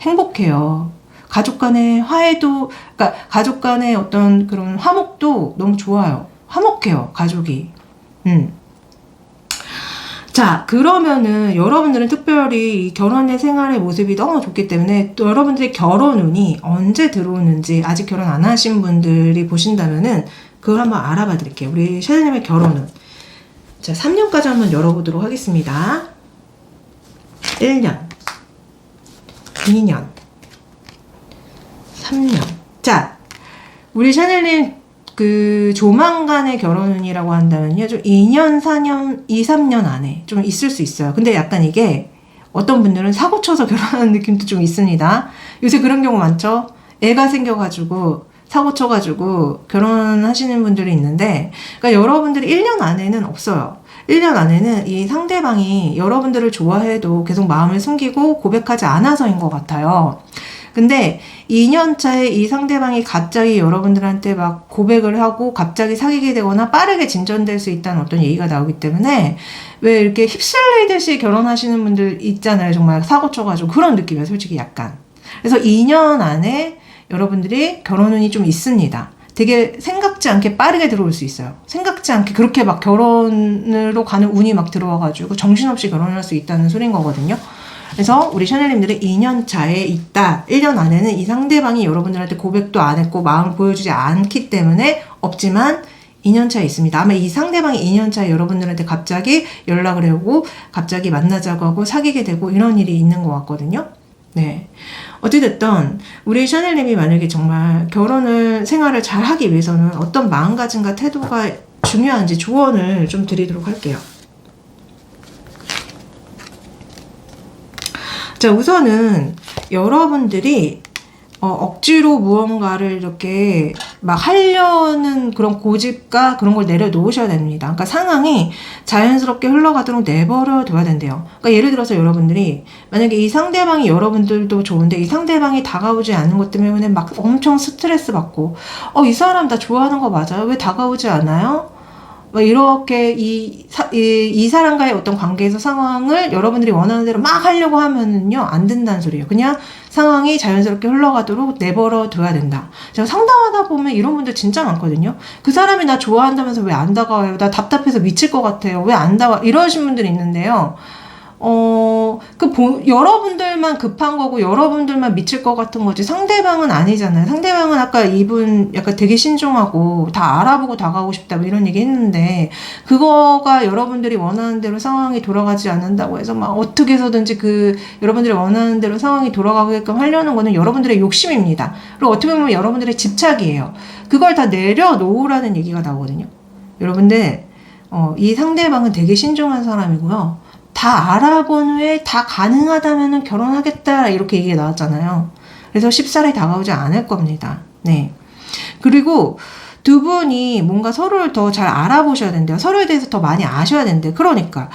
S1: 행복해요. 가족 간의 화해도, 그러니까 가족 간의 어떤 그런 화목도 너무 좋아요. 화목해요, 가족이. 자, 그러면은 여러분들은 특별히 이 결혼의 생활의 모습이 너무 좋기 때문에 또 여러분들의 결혼운이 언제 들어오는지 아직 결혼 안 하신 분들이 보신다면은 그걸 한번 알아봐 드릴게요. 우리 샤넬님의 결혼운. 자, 3년까지 한번 열어보도록 하겠습니다. 1년, 2년, 3년. 자, 우리 샤넬님 조만간의 결혼운이라고 한다면요. 좀 2년, 4년, 2, 3년 안에 좀 있을 수 있어요. 근데 약간 이게 어떤 분들은 사고 쳐서 결혼하는 느낌도 좀 있습니다. 요새 그런 경우 많죠? 애가 생겨가지고 사고 쳐가지고 결혼하시는 분들이 있는데, 그러니까 여러분들이 1년 안에는 없어요. 1년 안에는 이 상대방이 여러분들을 좋아해도 계속 마음을 숨기고 고백하지 않아서인 것 같아요. 근데 2년 차에 이 상대방이 갑자기 여러분들한테 막 고백을 하고 갑자기 사귀게 되거나 빠르게 진전될 수 있다는 어떤 얘기가 나오기 때문에, 왜 이렇게 휩쓸리듯이 결혼하시는 분들 있잖아요. 정말 사고 쳐가지고 그런 느낌이에요. 솔직히 약간. 그래서 2년 안에 여러분들이 결혼운이 좀 있습니다. 되게 생각지 않게 빠르게 들어올 수 있어요. 생각지 않게 그렇게 막 결혼으로 가는 운이 막 들어와가지고 정신없이 결혼할 수 있다는 소린 거거든요. 그래서 우리 샤넬님들은 2년 차에 있다. 1년 안에는 이 상대방이 여러분들한테 고백도 안 했고 마음을 보여주지 않기 때문에 없지만 2년 차에 있습니다. 아마 이 상대방이 2년 차에 여러분들한테 갑자기 연락을 하고 갑자기 만나자고 하고 사귀게 되고 이런 일이 있는 것 같거든요. 네. 어찌됐든 우리 샤넬님이 만약에 정말 생활을 잘 하기 위해서는 어떤 마음가짐과 태도가 중요한지 조언을 좀 드리도록 할게요. 자, 우선은 여러분들이 억지로 무언가를 이렇게 막 하려는 그런 고집과 그런 걸 내려놓으셔야 됩니다. 그러니까 상황이 자연스럽게 흘러가도록 내버려 둬야 된대요. 그러니까 예를 들어서 여러분들이 만약에 이 상대방이 여러분들도 좋은데 이 상대방이 다가오지 않는 것 때문에 막 엄청 스트레스 받고 이 사람 나 좋아하는 거 맞아요? 왜 다가오지 않아요? 이렇게 이 사람과의 어떤 관계에서 상황을 여러분들이 원하는 대로 막 하려고 하면은요, 안 된다는 소리예요. 그냥 상황이 자연스럽게 흘러가도록 내버려 둬야 된다. 제가 상담하다 보면 이런 분들 진짜 많거든요. 그 사람이 나 좋아한다면서 왜 안 다가와요? 나 답답해서 미칠 것 같아요. 왜 안 다가와? 이러신 분들이 있는데요. 여러분들만 급한 거고 여러분들만 미칠 것 같은 거지 상대방은 아니잖아요. 상대방은 아까 이분 약간 되게 신중하고 다 알아보고 다가오고 싶다 뭐 이런 얘기 했는데, 그거가 여러분들이 원하는 대로 상황이 돌아가지 않는다고 해서 막 어떻게 해서든지 여러분들이 원하는 대로 상황이 돌아가게끔 하려는 거는 여러분들의 욕심입니다. 그리고 어떻게 보면 여러분들의 집착이에요. 그걸 다 내려놓으라는 얘기가 나오거든요. 여러분들 이 상대방은 되게 신중한 사람이고요. 다 알아본 후에 다 가능하다면 결혼하겠다 이렇게 얘기가 나왔잖아요. 그래서 쉽사리 다가오지 않을 겁니다. 네. 그리고 두 분이 뭔가 서로를 더 잘 알아보셔야 된대요. 서로에 대해서 더 많이 아셔야 된대요. 그러니까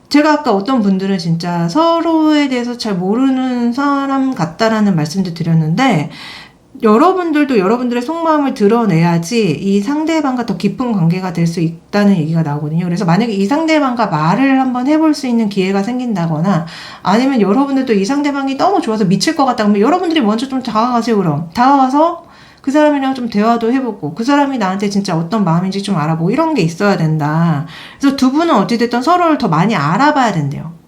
S1: 제가 아까 어떤 분들은 진짜 서로에 대해서 잘 모르는 사람 같다라는 말씀도 드렸는데, 여러분들도 여러분들의 속마음을 드러내야지 이 상대방과 더 깊은 관계가 될 수 있다는 얘기가 나오거든요. 그래서 만약에 이 상대방과 말을 한번 해볼 수 있는 기회가 생긴다거나 아니면 여러분들도 이 상대방이 너무 좋아서 미칠 것 같다 그러면 여러분들이 먼저 좀 다가가세요. 그럼 다가가서 그 사람이랑 좀 대화도 해보고 그 사람이 나한테 진짜 어떤 마음인지 좀 알아보고 이런 게 있어야 된다. 그래서 두 분은 어찌됐든 서로를 더 많이 알아봐야 된대요.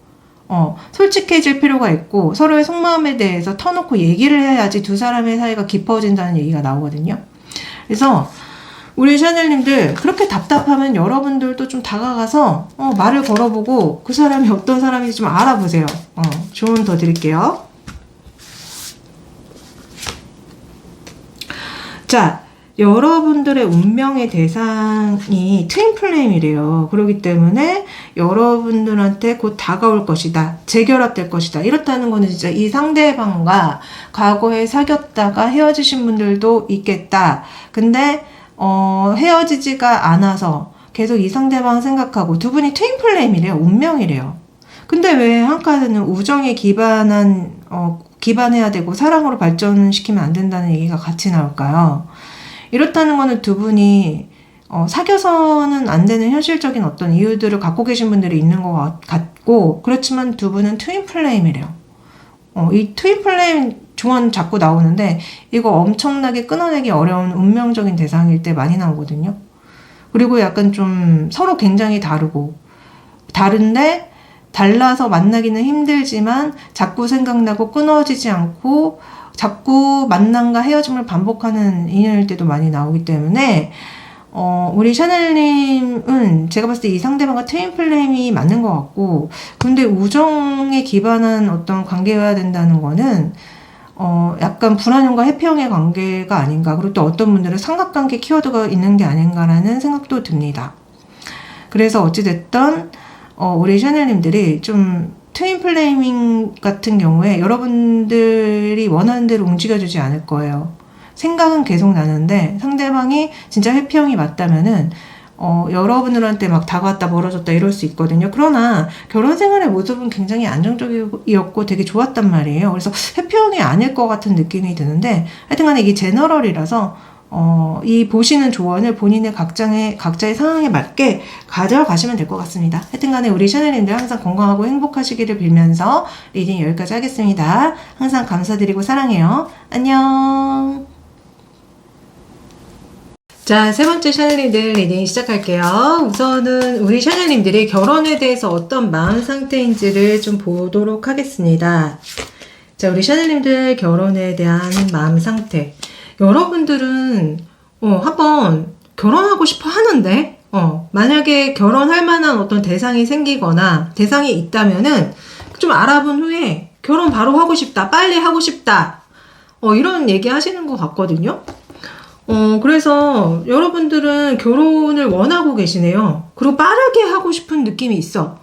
S1: 솔직해질 필요가 있고 서로의 속마음에 대해서 터놓고 얘기를 해야지 두 사람의 사이가 깊어진다는 얘기가 나오거든요. 그래서 우리 샤넬님들 그렇게 답답하면 여러분들도 좀 다가가서 말을 걸어보고 그 사람이 어떤 사람인지 좀 알아보세요. 조언 더 드릴게요. 자, 여러분들의 운명의 대상이 트윈플레임이래요. 그렇기 때문에 여러분들한테 곧 다가올 것이다. 재결합될 것이다. 이렇다는 거는 진짜 이 상대방과 과거에 사귀었다가 헤어지신 분들도 있겠다. 근데 헤어지지가 않아서 계속 이 상대방 생각하고 두 분이 트윈플레임이래요. 운명이래요. 근데 왜 한 카드는 우정에 기반해야 되고 사랑으로 발전시키면 안 된다는 얘기가 같이 나올까요? 이렇다는 거는 두 분이 사귀어서는 안 되는 현실적인 어떤 이유들을 갖고 계신 분들이 있는 것 같고 그렇지만 두 분은 트윈플레임이래요. 이 트윈플레임 조언 자꾸 나오는데 이거 엄청나게 끊어내기 어려운 운명적인 대상일 때 많이 나오거든요. 그리고 약간 좀 서로 굉장히 다른데 달라서 만나기는 힘들지만 자꾸 생각나고 끊어지지 않고 자꾸 만남과 헤어짐을 반복하는 인연일 때도 많이 나오기 때문에 우리 샤넬님은 제가 봤을 때 이 상대방과 트윈플레임이 맞는 것 같고 근데 우정에 기반한 어떤 관계여야 된다는 거는 약간 불안형과 해피형의 관계가 아닌가 그리고 또 어떤 분들은 삼각관계 키워드가 있는 게 아닌가라는 생각도 듭니다. 그래서 어찌됐든 우리 샤넬님들이 좀 트윈플레이밍 같은 경우에 여러분들이 원하는 대로 움직여주지 않을 거예요. 생각은 계속 나는데 상대방이 진짜 회피형이 맞다면은 여러분들한테 막 다가왔다 멀어졌다 이럴 수 있거든요. 그러나 결혼 생활의 모습은 굉장히 안정적이었고 되게 좋았단 말이에요. 그래서 회피형이 아닐 것 같은 느낌이 드는데 하여튼간에 이게 제너럴이라서 이 보시는 조언을 본인의 각자의 상황에 맞게 가져가시면 될 것 같습니다. 하여튼간에 우리 샤넬님들 항상 건강하고 행복하시기를 빌면서 리딩 여기까지 하겠습니다. 항상 감사드리고 사랑해요. 안녕. 자, 세 번째 샤넬님들 리딩 시작할게요. 우선은 우리 샤넬님들이 결혼에 대해서 어떤 마음 상태인지를 좀 보도록 하겠습니다. 자, 우리 샤넬님들 결혼에 대한 마음 상태. 여러분들은 한번 결혼하고 싶어 하는데 만약에 결혼할 만한 어떤 대상이 생기거나 대상이 있다면은 좀 알아본 후에 결혼 바로 하고 싶다, 빨리 하고 싶다 이런 얘기 하시는 것 같거든요. 그래서 여러분들은 결혼을 원하고 계시네요. 그리고 빠르게 하고 싶은 느낌이 있어.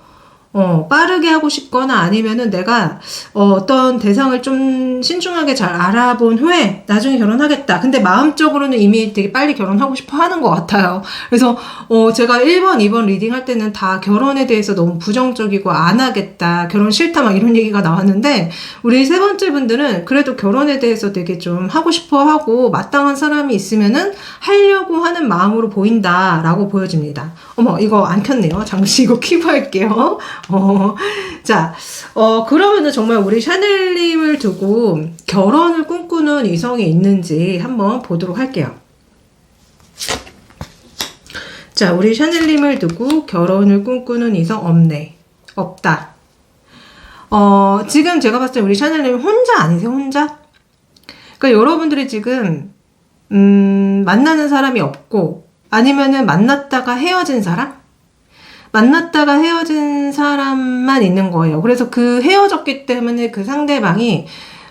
S1: 빠르게 하고 싶거나 아니면은 내가 어떤 대상을 좀 신중하게 잘 알아본 후에 나중에 결혼하겠다. 근데 마음적으로는 이미 되게 빨리 결혼하고 싶어 하는 것 같아요. 그래서 제가 1번, 2번 리딩 할 때는 다 결혼에 대해서 너무 부정적이고 안 하겠다. 결혼 싫다 막 이런 얘기가 나왔는데 우리 세 번째 분들은 그래도 결혼에 대해서 되게 좀 하고 싶어 하고 마땅한 사람이 있으면은 하려고 하는 마음으로 보인다라고 보여집니다. 어머, 이거 안 켰네요. 잠시 이거 켜고 할게요. 자, 그러면은 정말 우리 샤넬님을 두고 결혼을 꿈꾸는 이성이 있는지 한번 보도록 할게요. 자, 우리 샤넬님을 두고 결혼을 꿈꾸는 이성 없네. 없다. 지금 제가 봤을 때 우리 샤넬님 혼자 아니세요? 혼자? 그러니까 여러분들이 지금, 만나는 사람이 없고, 아니면은 만났다가 헤어진 사람? 만났다가 헤어진 사람만 있는 거예요. 그래서 그 헤어졌기 때문에 그 상대방이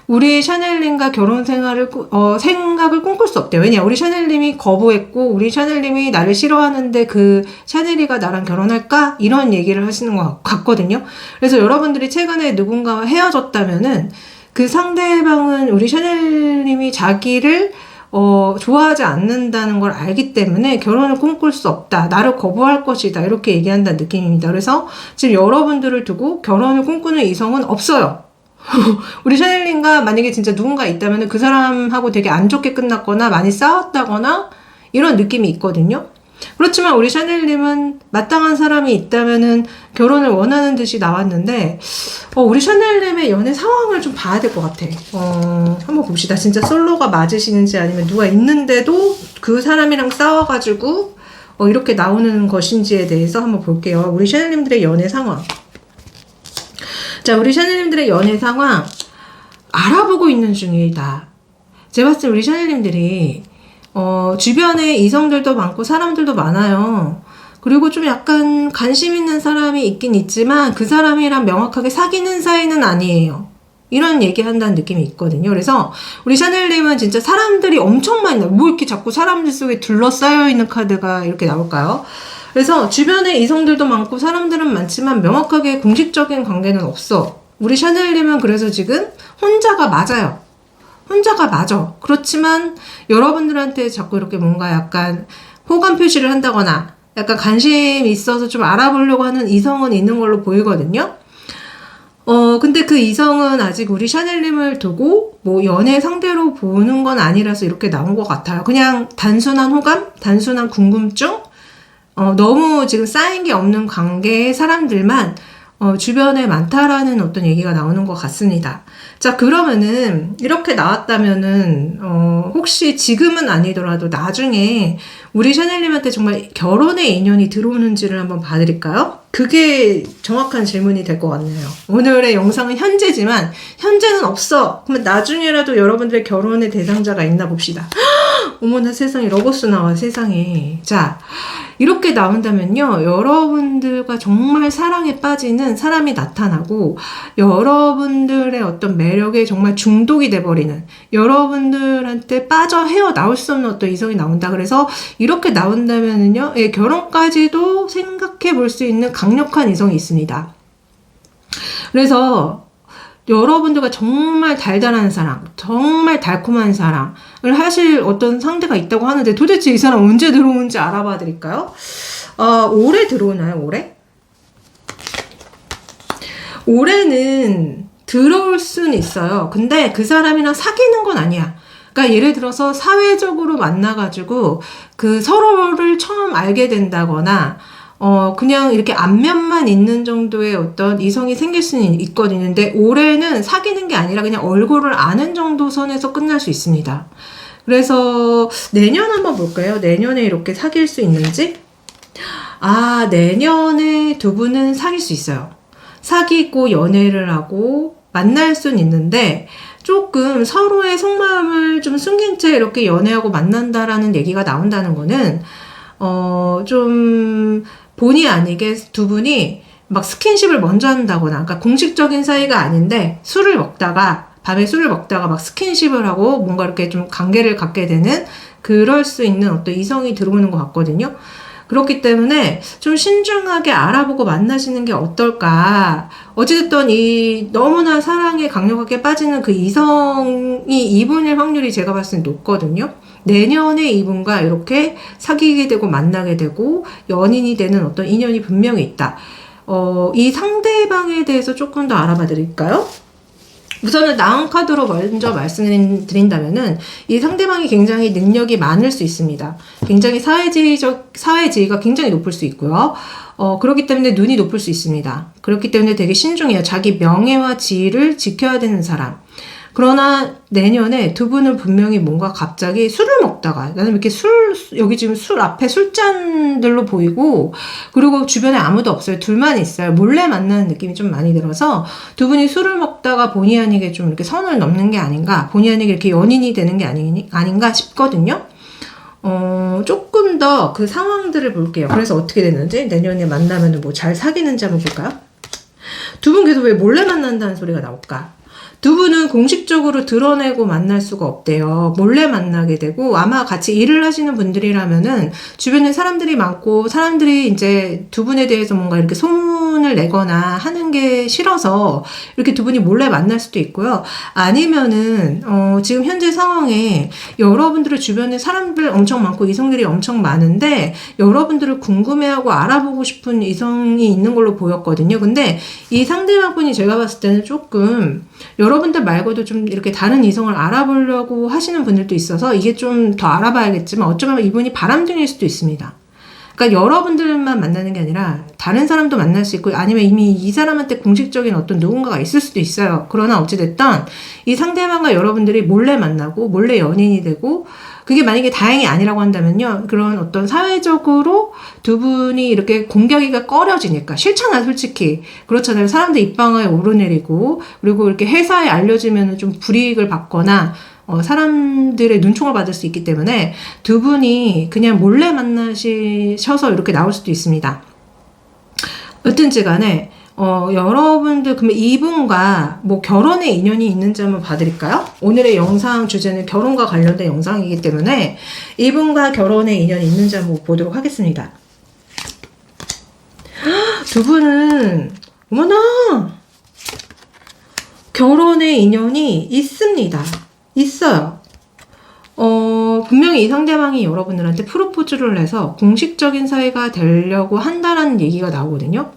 S1: 우리 샤넬님과 결혼 생활을 생각을 꿈꿀 수 없대요. 왜냐, 우리 샤넬님이 거부했고 우리 샤넬님이 나를 싫어하는데 그 샤넬이가 나랑 결혼할까? 이런 얘기를 하시는 것 같거든요. 그래서 여러분들이 최근에 누군가와 헤어졌다면은 그 상대방은 우리 샤넬님이 자기를 좋아하지 않는다는 걸 알기 때문에 결혼을 꿈꿀 수 없다. 나를 거부할 것이다. 이렇게 얘기한다는 느낌입니다. 그래서 지금 여러분들을 두고 결혼을 꿈꾸는 이성은 없어요. 우리 샤넬님과 만약에 진짜 누군가 있다면 그 사람하고 되게 안 좋게 끝났거나 많이 싸웠다거나 이런 느낌이 있거든요. 그렇지만 우리 샤넬님은 마땅한 사람이 있다면은 결혼을 원하는 듯이 나왔는데, 우리 샤넬님의 연애 상황을 좀 봐야 될 것 같아. 한번 봅시다. 진짜 솔로가 맞으시는지 아니면 누가 있는데도 그 사람이랑 싸워가지고, 이렇게 나오는 것인지에 대해서 한번 볼게요. 우리 샤넬님들의 연애 상황. 자, 우리 샤넬님들의 연애 상황 알아보고 있는 중이다. 제가 봤을 때 우리 샤넬님들이 주변에 이성들도 많고 사람들도 많아요. 그리고 좀 약간 관심 있는 사람이 있긴 있지만 그 사람이랑 명확하게 사귀는 사이는 아니에요. 이런 얘기한다는 느낌이 있거든요. 그래서 우리 샤넬님은 진짜 사람들이 엄청 많이 나와요. 뭐 이렇게 자꾸 사람들 속에 둘러싸여 있는 카드가 이렇게 나올까요? 그래서 주변에 이성들도 많고 사람들은 많지만 명확하게 공식적인 관계는 없어. 우리 샤넬님은 그래서 지금 혼자가 맞아요. 혼자가 맞아. 그렇지만 여러분들한테 자꾸 이렇게 뭔가 약간 호감 표시를 한다거나 약간 관심이 있어서 좀 알아보려고 하는 이성은 있는 걸로 보이거든요. 근데 그 이성은 아직 우리 샤넬님을 두고 뭐 연애 상대로 보는 건 아니라서 이렇게 나온 것 같아요. 그냥 단순한 호감? 단순한 궁금증? 너무 지금 쌓인 게 없는 관계의 사람들만 주변에 많다라는 어떤 얘기가 나오는 것 같습니다. 자, 그러면은 이렇게 나왔다면은 혹시 지금은 아니더라도 나중에 우리 샤넬님한테 정말 결혼의 인연이 들어오는지를 한번 봐드릴까요? 그게 정확한 질문이 될 것 같네요. 오늘의 영상은 현재지만 현재는 없어. 그러면 나중에라도 여러분들의 결혼의 대상자가 있나 봅시다. 어머나 세상에, 러버스 나와 세상에. 자, 이렇게 나온다면요, 여러분들과 정말 사랑에 빠지는 사람이 나타나고 여러분들의 어떤 매력에 정말 중독이 돼버리는, 여러분들한테 빠져 헤어나올 수 없는 어떤 이성이 나온다. 그래서 이렇게 나온다면은요, 결혼까지도 생각해 볼 수 있는 강력한 이성이 있습니다. 그래서 여러분들과 정말 달달한 사랑, 정말 달콤한 사랑을 하실 어떤 상대가 있다고 하는데, 도대체 이 사람 언제 들어오는지 알아봐 드릴까요? 올해 들어오나요? 올해는 들어올 수는 있어요. 근데 그 사람이랑 사귀는 건 아니야. 그러니까 예를 들어서 사회적으로 만나가지고 그 서로를 처음 알게 된다거나 그냥 이렇게 안면만 있는 정도의 어떤 이성이 생길 수는 있거든요. 근데 올해는 사귀는 게 아니라 그냥 얼굴을 아는 정도 선에서 끝날 수 있습니다. 그래서 내년 한번 볼까요? 내년에 이렇게 사귈 수 있는지? 내년에 두 분은 사귈 수 있어요. 사귀고 연애를 하고 만날 수는 있는데 조금 서로의 속마음을 좀 숨긴 채 이렇게 연애하고 만난다라는 얘기가 나온다는 거는 좀 본의 아니게 두 분이 막 스킨십을 먼저 한다거나, 그러니까 공식적인 사이가 아닌데 밤에 술을 먹다가 막 스킨십을 하고 뭔가 이렇게 좀 관계를 갖게 되는, 그럴 수 있는 어떤 이성이 들어오는 것 같거든요. 그렇기 때문에 좀 신중하게 알아보고 만나시는 게 어떨까. 어찌됐든 이 너무나 사랑에 강력하게 빠지는 그 이성이 이분일 확률이 제가 봤을 때 높거든요. 내년에 이분과 이렇게 사귀게 되고 만나게 되고 연인이 되는 어떤 인연이 분명히 있다. 이 상대방에 대해서 조금 더 알아봐 드릴까요? 우선은 나온 카드로 먼저 말씀드린다면은 이 상대방이 굉장히 능력이 많을 수 있습니다. 굉장히 사회지위가 굉장히 높을 수 있고요. 그렇기 때문에 눈이 높을 수 있습니다. 그렇기 때문에 되게 신중해요. 자기 명예와 지위를 지켜야 되는 사람. 그러나 내년에 두 분은 분명히 뭔가 갑자기 술을 먹다가, 나는 이렇게 여기 지금 술 앞에 술잔들로 보이고, 그리고 주변에 아무도 없어요. 둘만 있어요. 몰래 만나는 느낌이 좀 많이 들어서 두 분이 술을 먹다가 본의 아니게 좀 이렇게 선을 넘는 게 아닌가, 본의 아니게 이렇게 연인이 되는 게 아닌가 싶거든요. 조금 더 그 상황들을 볼게요. 그래서 어떻게 됐는지, 내년에 만나면 뭐 잘 사귀는지 한번 볼까요? 두 분 계속 왜 몰래 만난다는 소리가 나올까? 두 분은 공식적으로 드러내고 만날 수가 없대요. 몰래 만나게 되고, 아마 같이 일을 하시는 분들이라면은 주변에 사람들이 많고 사람들이 이제 두 분에 대해서 뭔가 이렇게 소문을 내거나 하는 게 싫어서 이렇게 두 분이 몰래 만날 수도 있고요. 아니면은 지금 현재 상황에 여러분들의 주변에 사람들 엄청 많고 이성들이 엄청 많은데 여러분들을 궁금해하고 알아보고 싶은 이성이 있는 걸로 보였거든요. 근데 이 상대방 분이 제가 봤을 때는 조금 여러분들 말고도 좀 이렇게 다른 이성을 알아보려고 하시는 분들도 있어서 이게 좀 더 알아봐야겠지만 어쩌면 이분이 바람둥이일 수도 있습니다. 그러니까 여러분들만 만나는 게 아니라 다른 사람도 만날 수 있고 아니면 이미 이 사람한테 공식적인 어떤 누군가가 있을 수도 있어요. 그러나 어찌됐든 이 상대방과 여러분들이 몰래 만나고 몰래 연인이 되고 그게 만약에 다행이 아니라고 한다면요. 그런 어떤 사회적으로 두 분이 이렇게 공격이가 꺼려지니까 싫잖아 솔직히. 그렇잖아요. 사람들 입방아에 오르내리고 그리고 이렇게 회사에 알려지면 좀 불이익을 받거나 사람들의 눈총을 받을 수 있기 때문에 두 분이 그냥 몰래 만나셔서 이렇게 나올 수도 있습니다. 어떤지 간에 여러분들 그러면 이분과 뭐 결혼의 인연이 있는지 한번 봐드릴까요? 오늘의 영상 주제는 결혼과 관련된 영상이기 때문에 이분과 결혼의 인연이 있는지 한번 보도록 하겠습니다. 두 분은 어머나 결혼의 인연이 있습니다. 있어요. 분명히 이 상대방이 여러분들한테 프로포즈를 해서 공식적인 사이가 되려고 한다라는 얘기가 나오거든요.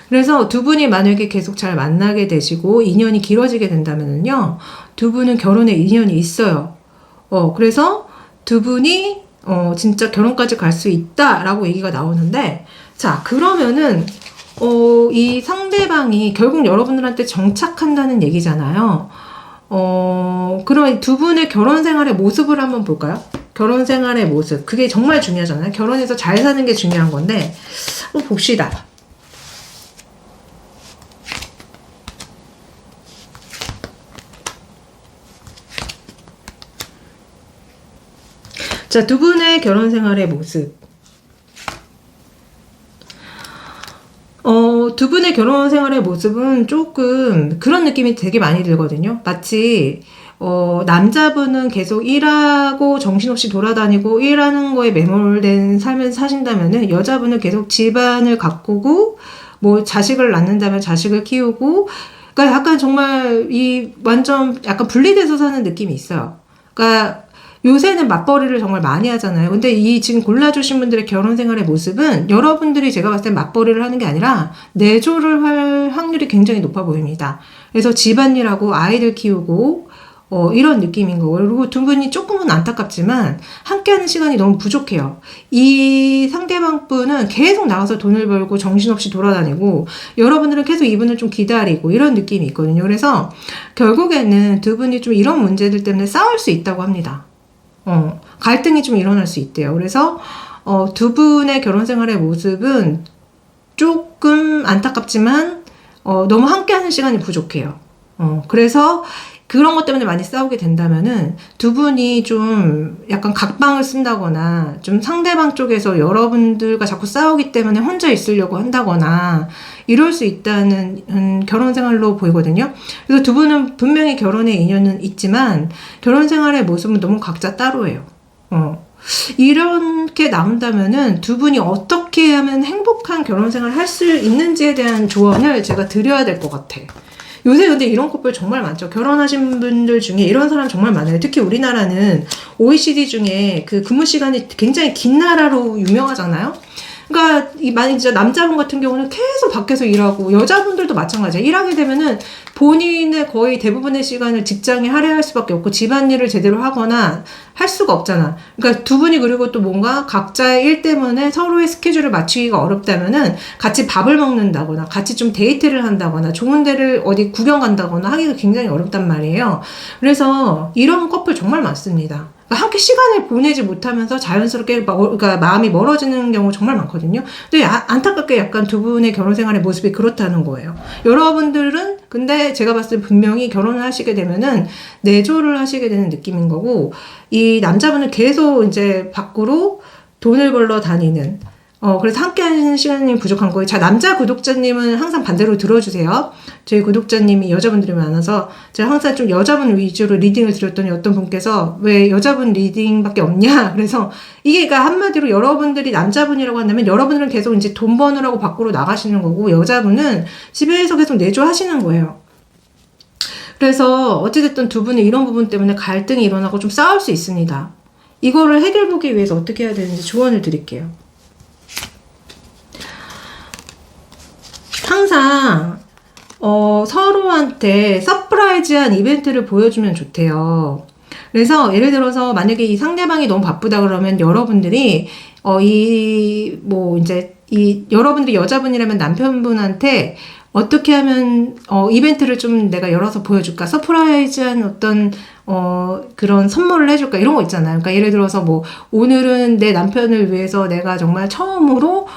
S1: 그래서 두 분이 만약에 계속 잘 만나게 되시고 인연이 길어지게 된다면요. 두 분은 결혼에 인연이 있어요. 그래서 두 분이 진짜 결혼까지 갈 수 있다라고 얘기가 나오는데 자, 그러면은 이 상대방이 결국 여러분들한테 정착한다는 얘기잖아요. 그럼 두 분의 결혼 생활의 모습을 한번 볼까요? 결혼 생활의 모습. 그게 정말 중요하잖아요. 결혼해서 잘 사는 게 중요한 건데, 한번 봅시다. 자, 두 분의 결혼 생활의 모습. 두 분의 결혼 생활의 모습은 조금 그런 느낌이 되게 많이 들거든요. 마치 남자분은 계속 일하고 정신없이 돌아다니고 일하는 거에 매몰된 삶을 사신다면은 여자분은 계속 집안을 가꾸고 뭐 자식을 낳는다면 자식을 키우고 그러니까 약간 정말 이 완전 약간 분리돼서 사는 느낌이 있어요. 그러니까 요새는 맞벌이를 정말 많이 하잖아요. 근데 이 지금 골라주신 분들의 결혼 생활의 모습은 여러분들이 제가 봤을 때 맞벌이를 하는 게 아니라 내조를 할 확률이 굉장히 높아 보입니다. 그래서 집안일하고 아이들 키우고 이런 느낌인 거고 그리고 두 분이 조금은 안타깝지만 함께하는 시간이 너무 부족해요. 이 상대방 분은 계속 나가서 돈을 벌고 정신없이 돌아다니고 여러분들은 계속 이분을 좀 기다리고 이런 느낌이 있거든요. 그래서 결국에는 두 분이 좀 이런 문제들 때문에 싸울 수 있다고 합니다. 갈등이 좀 일어날 수 있대요. 그래서 두 분의 결혼 생활의 모습은 조금 안타깝지만 너무 함께하는 시간이 부족해요. 그래서 그런 것 때문에 많이 싸우게 된다면은 두 분이 좀 약간 각방을 쓴다거나 좀 상대방 쪽에서 여러분들과 자꾸 싸우기 때문에 혼자 있으려고 한다거나 이럴 수 있다는 결혼 생활로 보이거든요. 그래서 두 분은 분명히 결혼의 인연은 있지만 결혼 생활의 모습은 너무 각자 따로예요. 이렇게 나온다면은 두 분이 어떻게 하면 행복한 결혼 생활을 할 수 있는지에 대한 조언을 제가 드려야 될 것 같아. 요새 근데 이런 커플 정말 많죠. 결혼하신 분들 중에 이런 사람 정말 많아요. 특히 우리나라는 OECD 중에 그 근무 시간이 굉장히 긴 나라로 유명하잖아요. 그러니까 만약 진짜 남자분 같은 경우는 계속 밖에서 일하고 여자분들도 마찬가지예요. 일하게 되면은 본인의 거의 대부분의 시간을 직장에 할애할 수밖에 없고 집안일을 제대로 하거나 할 수가 없잖아. 그러니까 두 분이 그리고 또 뭔가 각자의 일 때문에 서로의 스케줄을 맞추기가 어렵다면은 같이 밥을 먹는다거나 같이 좀 데이트를 한다거나 좋은 데를 어디 구경 간다거나 하기가 굉장히 어렵단 말이에요. 그래서 이런 커플 정말 많습니다. 함께 시간을 보내지 못하면서 자연스럽게 그러니까 마음이 멀어지는 경우 정말 많거든요. 근데 안타깝게 약간 두 분의 결혼 생활의 모습이 그렇다는 거예요. 여러분들은 근데 제가 봤을 때 분명히 결혼을 하시게 되면은 내조를 하시게 되는 느낌인 거고 이 남자분은 계속 이제 밖으로 돈을 벌러 다니는 그래서 함께 하는 시간이 부족한 거예요. 자, 남자 구독자님은 항상 반대로 들어주세요. 저희 구독자님이 여자분들이 많아서 제가 항상 좀 여자분 위주로 리딩을 드렸더니 어떤 분께서 왜 여자분 리딩밖에 없냐? 그래서 이게 그러니까 한마디로 여러분들이 남자분이라고 한다면 여러분들은 계속 이제 돈 버느라고 밖으로 나가시는 거고 여자분은 집에서 계속 내조하시는 거예요. 그래서 어찌됐든 두 분이 이런 부분 때문에 갈등이 일어나고 좀 싸울 수 있습니다. 이거를 해결보기 위해서 어떻게 해야 되는지 조언을 드릴게요. 항상 서로한테 서프라이즈한 이벤트를 보여주면 좋대요. 그래서 예를 들어서 만약에 이 상대방이 너무 바쁘다 그러면 여러분들이 여러분들이 여자분이라면 남편분한테 어떻게 하면 이벤트를 좀 내가 열어서 보여줄까? 서프라이즈한 어떤 그런 선물을 해줄까? 이런 거 있잖아요. 그러니까 예를 들어서 뭐 오늘은 내 남편을 위해서 내가 정말 처음으로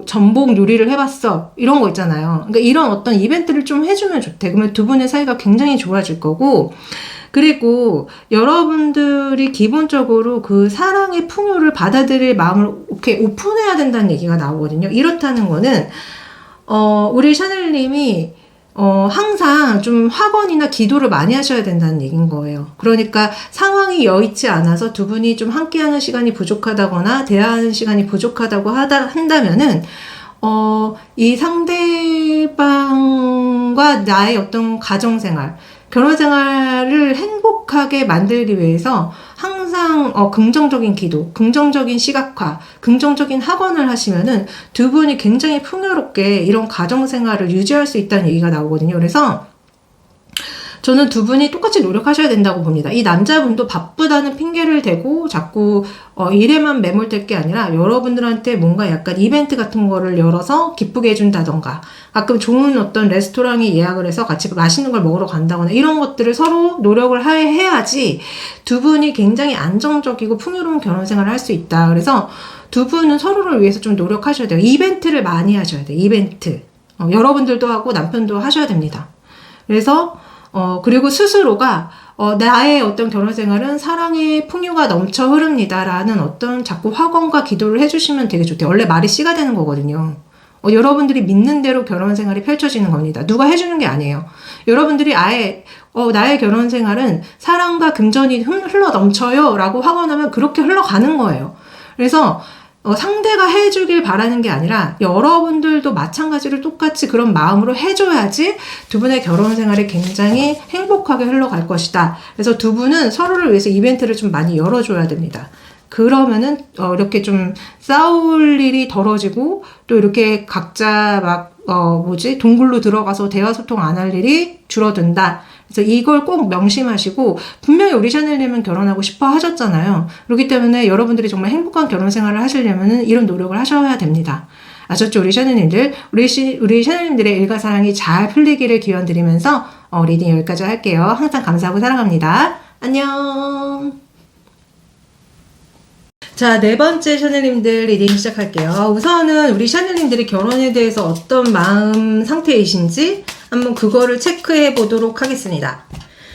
S1: 전복 요리를 해봤어. 이런 거 있잖아요. 그러니까 이런 어떤 이벤트를 좀 해주면 좋대. 그러면 두 분의 사이가 굉장히 좋아질 거고, 그리고 여러분들이 기본적으로 그 사랑의 풍요를 받아들일 마음을 이렇게 오픈해야 된다는 얘기가 나오거든요. 이렇다는 거는 우리 샤넬님이 항상 좀 학원이나 기도를 많이 하셔야 된다는 얘기인 거예요. 그러니까 상황이 여의치 않아서 두 분이 좀 함께하는 시간이 부족하다거나 대화하는 시간이 부족하다고 한다면은 이 상대방과 나의 어떤 가정생활, 결혼생활을 행복하게 만들기 위해서 항상 긍정적인 기도, 긍정적인 시각화, 긍정적인 학원을 하시면은 두 분이 굉장히 풍요롭게 이런 가정생활을 유지할 수 있다는 얘기가 나오거든요. 그래서 저는 두 분이 똑같이 노력하셔야 된다고 봅니다. 이 남자분도 바쁘다는 핑계를 대고 자꾸 일에만 매몰될 게 아니라 여러분들한테 뭔가 약간 이벤트 같은 거를 열어서 기쁘게 해준다던가, 가끔 좋은 어떤 레스토랑에 예약을 해서 같이 맛있는 걸 먹으러 간다거나, 이런 것들을 서로 노력을 해야지 두 분이 굉장히 안정적이고 풍요로운 결혼생활을 할 수 있다. 그래서 두 분은 서로를 위해서 좀 노력하셔야 돼요. 이벤트를 많이 하셔야 돼요. 이벤트. 여러분들도 하고 남편도 하셔야 됩니다. 그래서 그리고 스스로가 나의 어떤 결혼생활은 사랑의 풍요가 넘쳐 흐릅니다라는 어떤 자꾸 확언과 기도를 해주시면 되게 좋대요. 원래 말이 씨가 되는 거거든요. 여러분들이 믿는 대로 결혼생활이 펼쳐지는 겁니다. 누가 해주는 게 아니에요. 여러분들이 아예 나의 결혼생활은 사랑과 금전이 흘러 넘쳐요 라고 확언하면 그렇게 흘러가는 거예요. 그래서 상대가 해주길 바라는 게 아니라 여러분들도 마찬가지로 똑같이 그런 마음으로 해줘야지 두 분의 결혼 생활이 굉장히 행복하게 흘러갈 것이다. 그래서 두 분은 서로를 위해서 이벤트를 좀 많이 열어줘야 됩니다. 그러면은 이렇게 좀 싸울 일이 덜어지고, 또 이렇게 각자 동굴로 들어가서 대화 소통 안 할 일이 줄어든다. 그래서 이걸 꼭 명심하시고, 분명히 우리 샤넬님은 결혼하고 싶어 하셨잖아요. 그렇기 때문에 여러분들이 정말 행복한 결혼 생활을 하시려면은 이런 노력을 하셔야 됩니다. 아셨죠? 우리 샤넬님들. 우리 샤넬님들의 일과 사랑이 잘 풀리기를 기원드리면서 리딩 여기까지 할게요. 항상 감사하고 사랑합니다. 안녕. 자, 네 번째 샤넬님들 리딩 시작할게요. 우선은 우리 샤넬님들이 결혼에 대해서 어떤 마음 상태이신지 한번 그거를 체크해 보도록 하겠습니다.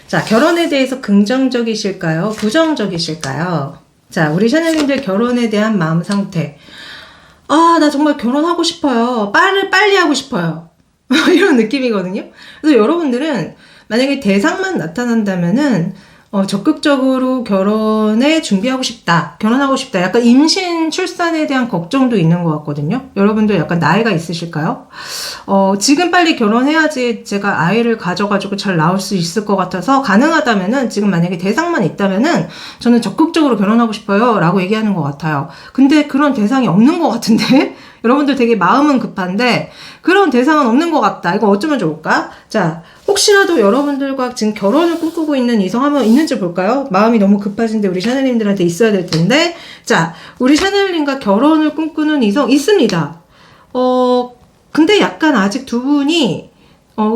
S1: 자, 결혼에 대해서 긍정적이실까요? 부정적이실까요? 자, 우리 샤넬님들 결혼에 대한 마음 상태. 나 정말 결혼하고 싶어요. 빨리 하고 싶어요. 이런 느낌이거든요. 그래서 여러분들은 만약에 대상만 나타난다면은 적극적으로 결혼에 준비하고 싶다, 결혼하고 싶다, 약간 임신, 출산에 대한 걱정도 있는 것 같거든요. 여러분들 약간 나이가 있으실까요? 지금 빨리 결혼해야지 제가 아이를 가져가지고 잘 나올 수 있을 것 같아서, 가능하다면은 지금 만약에 대상만 있다면은 저는 적극적으로 결혼하고 싶어요 라고 얘기하는 것 같아요. 근데 그런 대상이 없는 것 같은데? 여러분들 되게 마음은 급한데 그런 대상은 없는 것 같다. 이거 어쩌면 좋을까? 자, 혹시라도 여러분들과 지금 결혼을 꿈꾸고 있는 이성 한번 있는지 볼까요? 마음이 너무 급하신데 우리 샤넬님들한테 있어야 될 텐데. 자, 우리 샤넬님과 결혼을 꿈꾸는 이성 있습니다. 근데 약간 아직 두 분이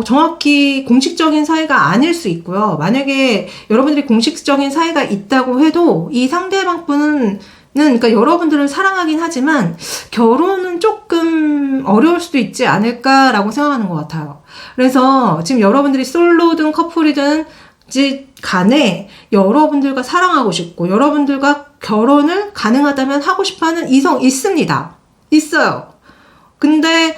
S1: 정확히 공식적인 사이가 아닐 수 있고요. 만약에 여러분들이 공식적인 사이가 있다고 해도 이 상대방 분은 그러니까 여러분들을 사랑하긴 하지만 결혼은 조금 어려울 수도 있지 않을까라고 생각하는 것 같아요. 그래서 지금 여러분들이 솔로든 커플이든 간에 여러분들과 사랑하고 싶고 여러분들과 결혼을 가능하다면 하고 싶어하는 이성 있습니다. 있어요. 근데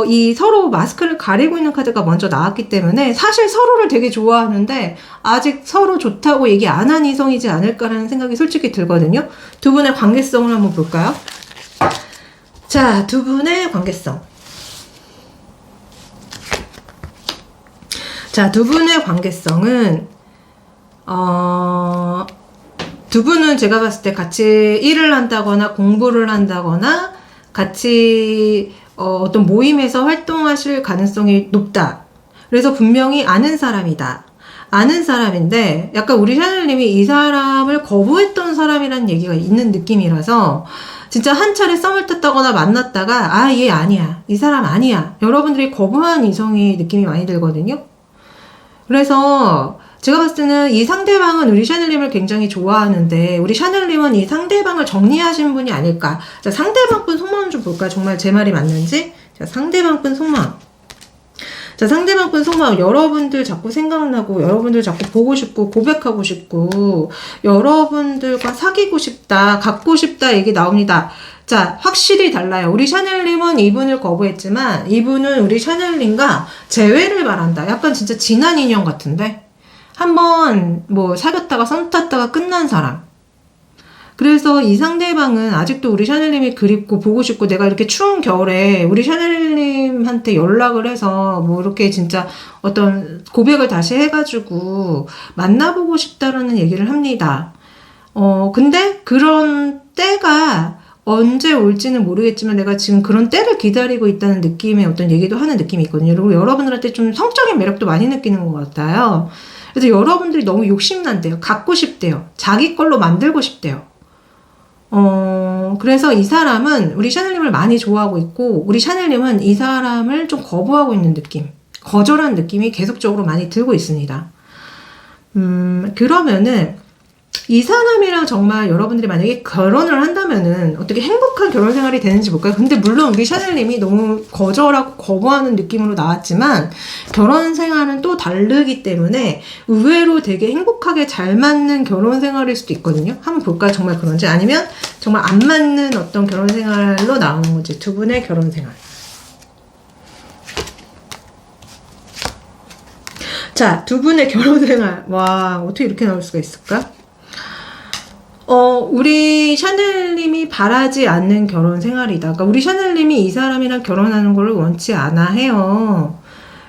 S1: 이 서로 마스크를 가리고 있는 카드가 먼저 나왔기 때문에 사실 서로를 되게 좋아하는데 아직 서로 좋다고 얘기 안 한 이성이지 않을까라는 생각이 솔직히 들거든요. 두 분의 관계성을 한번 볼까요? 자, 두 분의 관계성. 자, 두 분의 관계성은 두 분은 제가 봤을 때 같이 일을 한다거나 공부를 한다거나 같이 어떤 모임에서 활동하실 가능성이 높다. 그래서 분명히 아는 사람이다. 아는 사람인데 약간 우리 샤넬님이 이 사람을 거부했던 사람이라는 얘기가 있는 느낌이라서 진짜 한 차례 썸을 탔다거나 만났다가 아, 얘 아니야. 이 사람 아니야. 여러분들이 거부한 이성이 느낌이 많이 들거든요. 그래서 제가 봤을 때는 이 상대방은 우리 샤넬님을 굉장히 좋아하는데 우리 샤넬님은 이 상대방을 정리하신 분이 아닐까. 자, 상대방분 속마음 좀 볼까요? 정말 제 말이 맞는지. 자, 상대방분 속마음. 자, 상대방분 속마음. 여러분들 자꾸 생각나고 여러분들 자꾸 보고 싶고 고백하고 싶고 여러분들과 사귀고 싶다, 갖고 싶다 얘기 나옵니다. 자, 확실히 달라요. 우리 샤넬님은 이분을 거부했지만 이분은 우리 샤넬님과 재회를 바란다. 약간 진짜 진한 인연 같은데? 한번 뭐 사귀었다가 썸 탔다가 끝난 사람. 그래서 이 상대방은 아직도 우리 샤넬님이 그립고 보고 싶고 내가 이렇게 추운 겨울에 우리 샤넬님한테 연락을 해서 뭐 이렇게 진짜 어떤 고백을 다시 해가지고 만나보고 싶다라는 얘기를 합니다. 근데 그런 때가 언제 올지는 모르겠지만 내가 지금 그런 때를 기다리고 있다는 느낌의 어떤 얘기도 하는 느낌이 있거든요. 그리고 여러분들한테 좀 성적인 매력도 많이 느끼는 것 같아요. 그래서 여러분들이 너무 욕심난대요. 갖고 싶대요. 자기 걸로 만들고 싶대요. 그래서 이 사람은 우리 샤넬님을 많이 좋아하고 있고 우리 샤넬님은 이 사람을 좀 거부하고 있는 느낌, 거절한 느낌이 계속적으로 많이 들고 있습니다. 그러면은 이 사람이랑 정말 여러분들이 만약에 결혼을 한다면은 어떻게 행복한 결혼 생활이 되는지 볼까요? 근데 물론 우리 샤넬님이 너무 거절하고 거부하는 느낌으로 나왔지만 결혼 생활은 또 다르기 때문에 의외로 되게 행복하게 잘 맞는 결혼 생활일 수도 있거든요. 한번 볼까요? 정말 그런지 아니면 정말 안 맞는 어떤 결혼 생활로 나오는 건지 두 분의 결혼 생활. 자, 두 분의 결혼 생활. 와, 어떻게 이렇게 나올 수가 있을까? 우리 샤넬님이 바라지 않는 결혼 생활이다. 그러니까 우리 샤넬님이 이 사람이랑 결혼하는 걸 원치 않아 해요.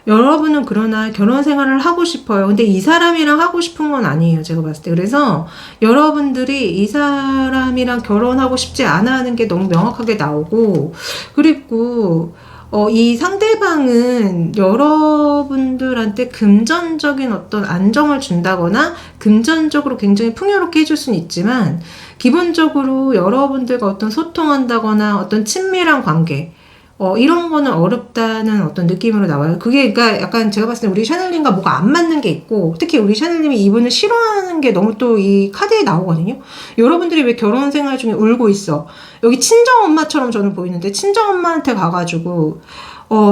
S1: 여러분은 그러나 결혼 생활을 하고 싶어요. 근데 이 사람이랑 하고 싶은 건 아니에요. 제가 봤을 때. 그래서 여러분들이 이 사람이랑 결혼하고 싶지 않아 하는 게 너무 명확하게 나오고, 그리고 이 상대방은 여러분들한테 금전적인 어떤 안정을 준다거나 금전적으로 굉장히 풍요롭게 해줄 수는 있지만 기본적으로 여러분들과 어떤 소통한다거나 어떤 친밀한 관계 이런 거는 어렵다는 어떤 느낌으로 나와요. 그게 그러니까 약간 제가 봤을 때 우리 샤넬님과 뭐가 안 맞는 게 있고 특히 우리 샤넬님이 이분을 싫어하는 게 너무 또 이 카드에 나오거든요. 여러분들이 왜 결혼 생활 중에 울고 있어? 여기 친정엄마처럼 저는 보이는데 친정엄마한테 가가지고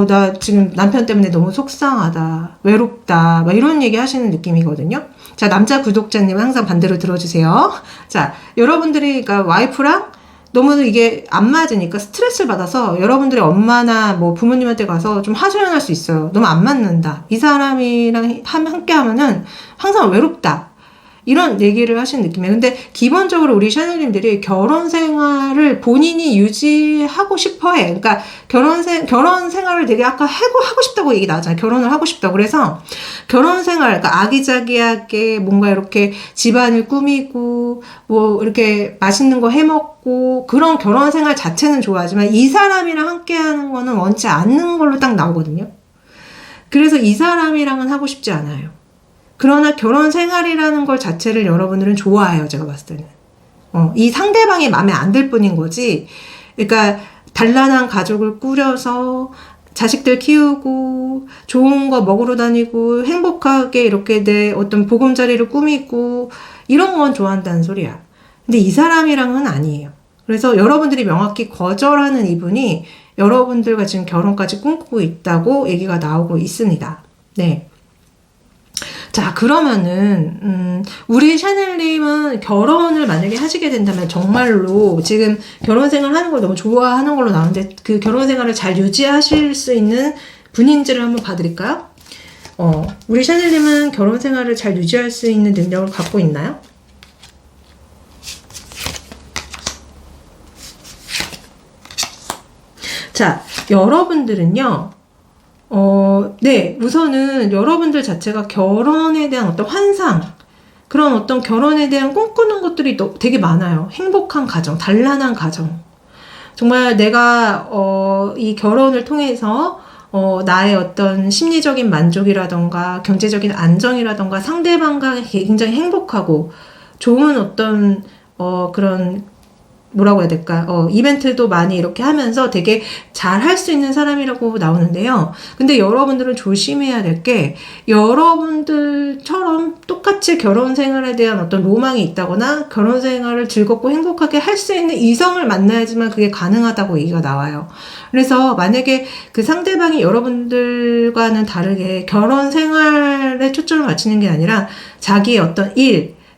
S1: 나 지금 남편 때문에 너무 속상하다, 외롭다 막 이런 얘기 하시는 느낌이거든요. 자, 남자 구독자님은 항상 반대로 들어주세요. 자, 여러분들이 그러니까 와이프랑 너무 이게 안 맞으니까 스트레스를 받아서 여러분들의 엄마나 뭐 부모님한테 가서 좀 하소연할 수 있어요. 너무 안 맞는다. 이 사람이랑 함께 하면은 항상 외롭다. 이런 얘기를 하시는 느낌이에요. 근데 기본적으로 우리 샤넬님들이 결혼 생활을 본인이 유지하고 싶어 해. 그러니까 결혼 생활을 되게 아까 하고 싶다고 얘기 나왔잖아요. 결혼을 하고 싶다고. 그래서 결혼 생활, 그러니까 아기자기하게 뭔가 이렇게 집안을 꾸미고, 뭐 이렇게 맛있는 거 해 먹고, 그런 결혼 생활 자체는 좋아하지만 이 사람이랑 함께 하는 거는 원치 않는 걸로 딱 나오거든요. 그래서 이 사람이랑은 하고 싶지 않아요. 그러나 결혼 생활이라는 걸 자체를 여러분들은 좋아해요. 제가 봤을 때는. 이 상대방이 마음에 안 들 뿐인 거지. 그러니까 단란한 가족을 꾸려서 자식들 키우고 좋은 거 먹으러 다니고 행복하게 이렇게 내 어떤 보금자리를 꾸미고 이런 건 좋아한다는 소리야. 근데 이 사람이랑은 아니에요. 그래서 여러분들이 명확히 거절하는 이분이 여러분들과 지금 결혼까지 꿈꾸고 있다고 얘기가 나오고 있습니다. 네. 자, 그러면은 우리 샤넬님은 결혼을 만약에 하시게 된다면 정말로 지금 결혼 생활 하는 걸 너무 좋아하는 걸로 나오는데 그 결혼 생활을 잘 유지하실 수 있는 분인지를 한번 봐드릴까요? 우리 샤넬님은 결혼 생활을 잘 유지할 수 있는 능력을 갖고 있나요? 자, 여러분들은요. 네, 우선은 여러분들 자체가 결혼에 대한 어떤 환상, 그런 어떤 결혼에 대한 꿈꾸는 것들이 되게 많아요. 행복한 가정, 단란한 가정. 정말 내가 이 결혼을 통해서 나의 어떤 심리적인 만족이라던가 경제적인 안정이라던가 상대방과 굉장히 행복하고 좋은 어떤 그런 뭐라고 해야 될까? 이벤트도 많이 이렇게 하면서 되게 잘 할 수 있는 사람이라고 나오는데요. 근데 여러분들은 조심해야 될 게, 여러분들처럼 똑같이 결혼 생활에 대한 어떤 로망이 있다거나, 결혼 생활을 즐겁고 행복하게 할 수 있는 이성을 만나야지만 그게 가능하다고 얘기가 나와요. 그래서 만약에 그 상대방이 여러분들과는 다르게 결혼 생활에 초점을 맞추는 게 아니라, 자기의 어떤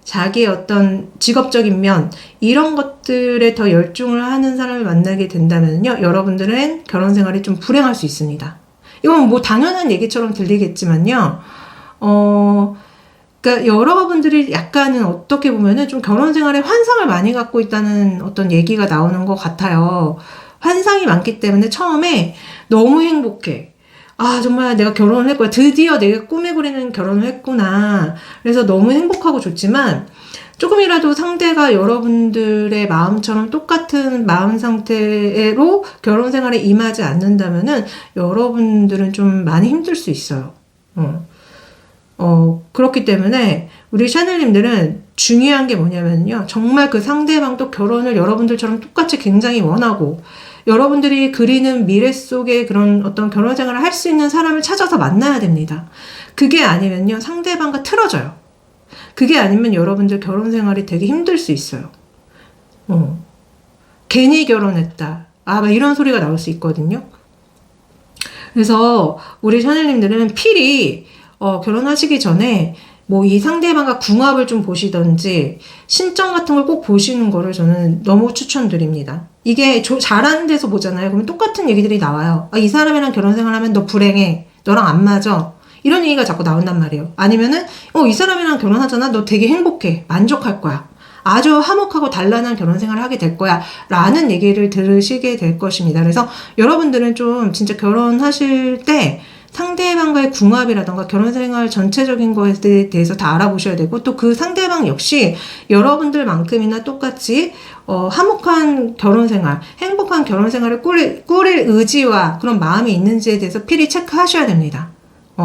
S1: 자기의 어떤 직업적인 면, 이런 것들에 더 열중을 하는 사람을 만나게 된다면요, 여러분들은 결혼 생활이 좀 불행할 수 있습니다. 이건 뭐 당연한 얘기처럼 들리겠지만요, 그러니까 여러분들이 약간은 어떻게 보면은 좀 결혼 생활에 환상을 많이 갖고 있다는 어떤 얘기가 나오는 것 같아요. 환상이 많기 때문에 처음에 너무 행복해. 아, 정말 내가 결혼을 했구나. 드디어 내가 꿈에 그리는 결혼을 했구나. 그래서 너무 행복하고 좋지만, 조금이라도 상대가 여러분들의 마음처럼 똑같은 마음 상태로 결혼 생활에 임하지 않는다면은 여러분들은 좀 많이 힘들 수 있어요. 그렇기 때문에 우리 샤넬님들은 중요한 게 뭐냐면요, 정말 그 상대방도 결혼을 여러분들처럼 똑같이 굉장히 원하고, 여러분들이 그리는 미래 속에 그런 어떤 결혼 생활을 할 수 있는 사람을 찾아서 만나야 됩니다. 그게 아니면요, 상대방과 틀어져요. 그게 아니면 여러분들 결혼 생활이 되게 힘들 수 있어요. 괜히 결혼했다. 막 이런 소리가 나올 수 있거든요. 그래서 우리 샤넬님들은 필히 결혼하시기 전에 뭐 이 상대방과 궁합을 좀 보시던지 신점 같은 걸 꼭 보시는 거를 저는 너무 추천드립니다. 이게 잘하는 데서 보잖아요. 그러면 똑같은 얘기들이 나와요. 이 사람이랑 결혼 생활하면 너 불행해. 너랑 안 맞아. 이런 얘기가 자꾸 나온단 말이에요. 아니면은 이 사람이랑 결혼하잖아. 너 되게 행복해. 만족할 거야. 아주 화목하고 단란한 결혼 생활을 하게 될 거야. 라는 얘기를 들으시게 될 것입니다. 그래서 여러분들은 좀 진짜 결혼하실 때 상대방과의 궁합이라던가 결혼 생활 전체적인 것에 대해서 다 알아보셔야 되고, 또 그 상대방 역시 여러분들만큼이나 똑같이 화목한 결혼 생활, 행복한 결혼 생활을 꾸릴 의지와 그런 마음이 있는지에 대해서 필히 체크하셔야 됩니다.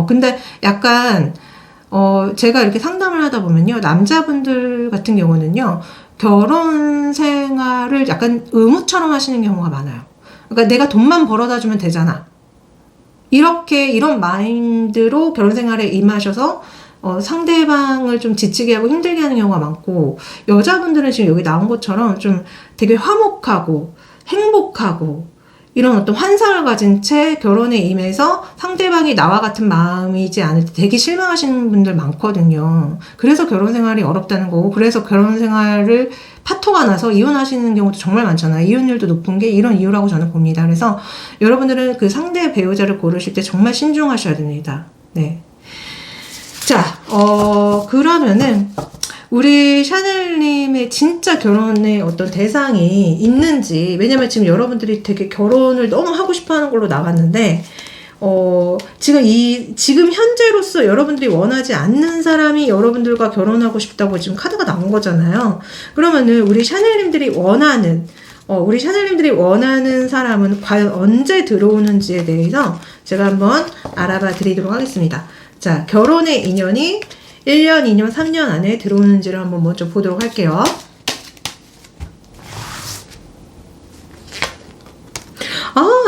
S1: 근데 약간 제가 이렇게 상담을 하다 보면요, 남자분들 같은 경우는요, 결혼 생활을 약간 의무처럼 하시는 경우가 많아요. 그러니까 내가 돈만 벌어다 주면 되잖아. 이런 마인드로 결혼 생활에 임하셔서 상대방을 좀 지치게 하고 힘들게 하는 경우가 많고, 여자분들은 지금 여기 나온 것처럼 좀 되게 화목하고 행복하고 이런 어떤 환상을 가진 채 결혼에 임해서 상대방이 나와 같은 마음이지 않을 때 되게 실망하시는 분들 많거든요. 그래서 결혼 생활이 어렵다는 거고, 그래서 결혼 생활을 파토가 나서 이혼하시는 경우도 정말 많잖아요. 이혼율도 높은 게 이런 이유라고 저는 봅니다. 그래서 여러분들은 그 상대 배우자를 고르실 때 정말 신중하셔야 됩니다. 네. 자, 그러면은 우리 샤넬님의 진짜 결혼의 어떤 대상이 있는지, 왜냐면 지금 여러분들이 되게 결혼을 너무 하고 싶어 하는 걸로 나왔는데, 지금 현재로서 여러분들이 원하지 않는 사람이 여러분들과 결혼하고 싶다고 지금 카드가 나온 거잖아요. 그러면은 우리 샤넬님들이 원하는 사람은 과연 언제 들어오는지에 대해서 제가 한번 알아봐 드리도록 하겠습니다. 자, 결혼의 인연이 1년, 2년, 3년 안에 들어오는지를 한번 먼저 보도록 할게요.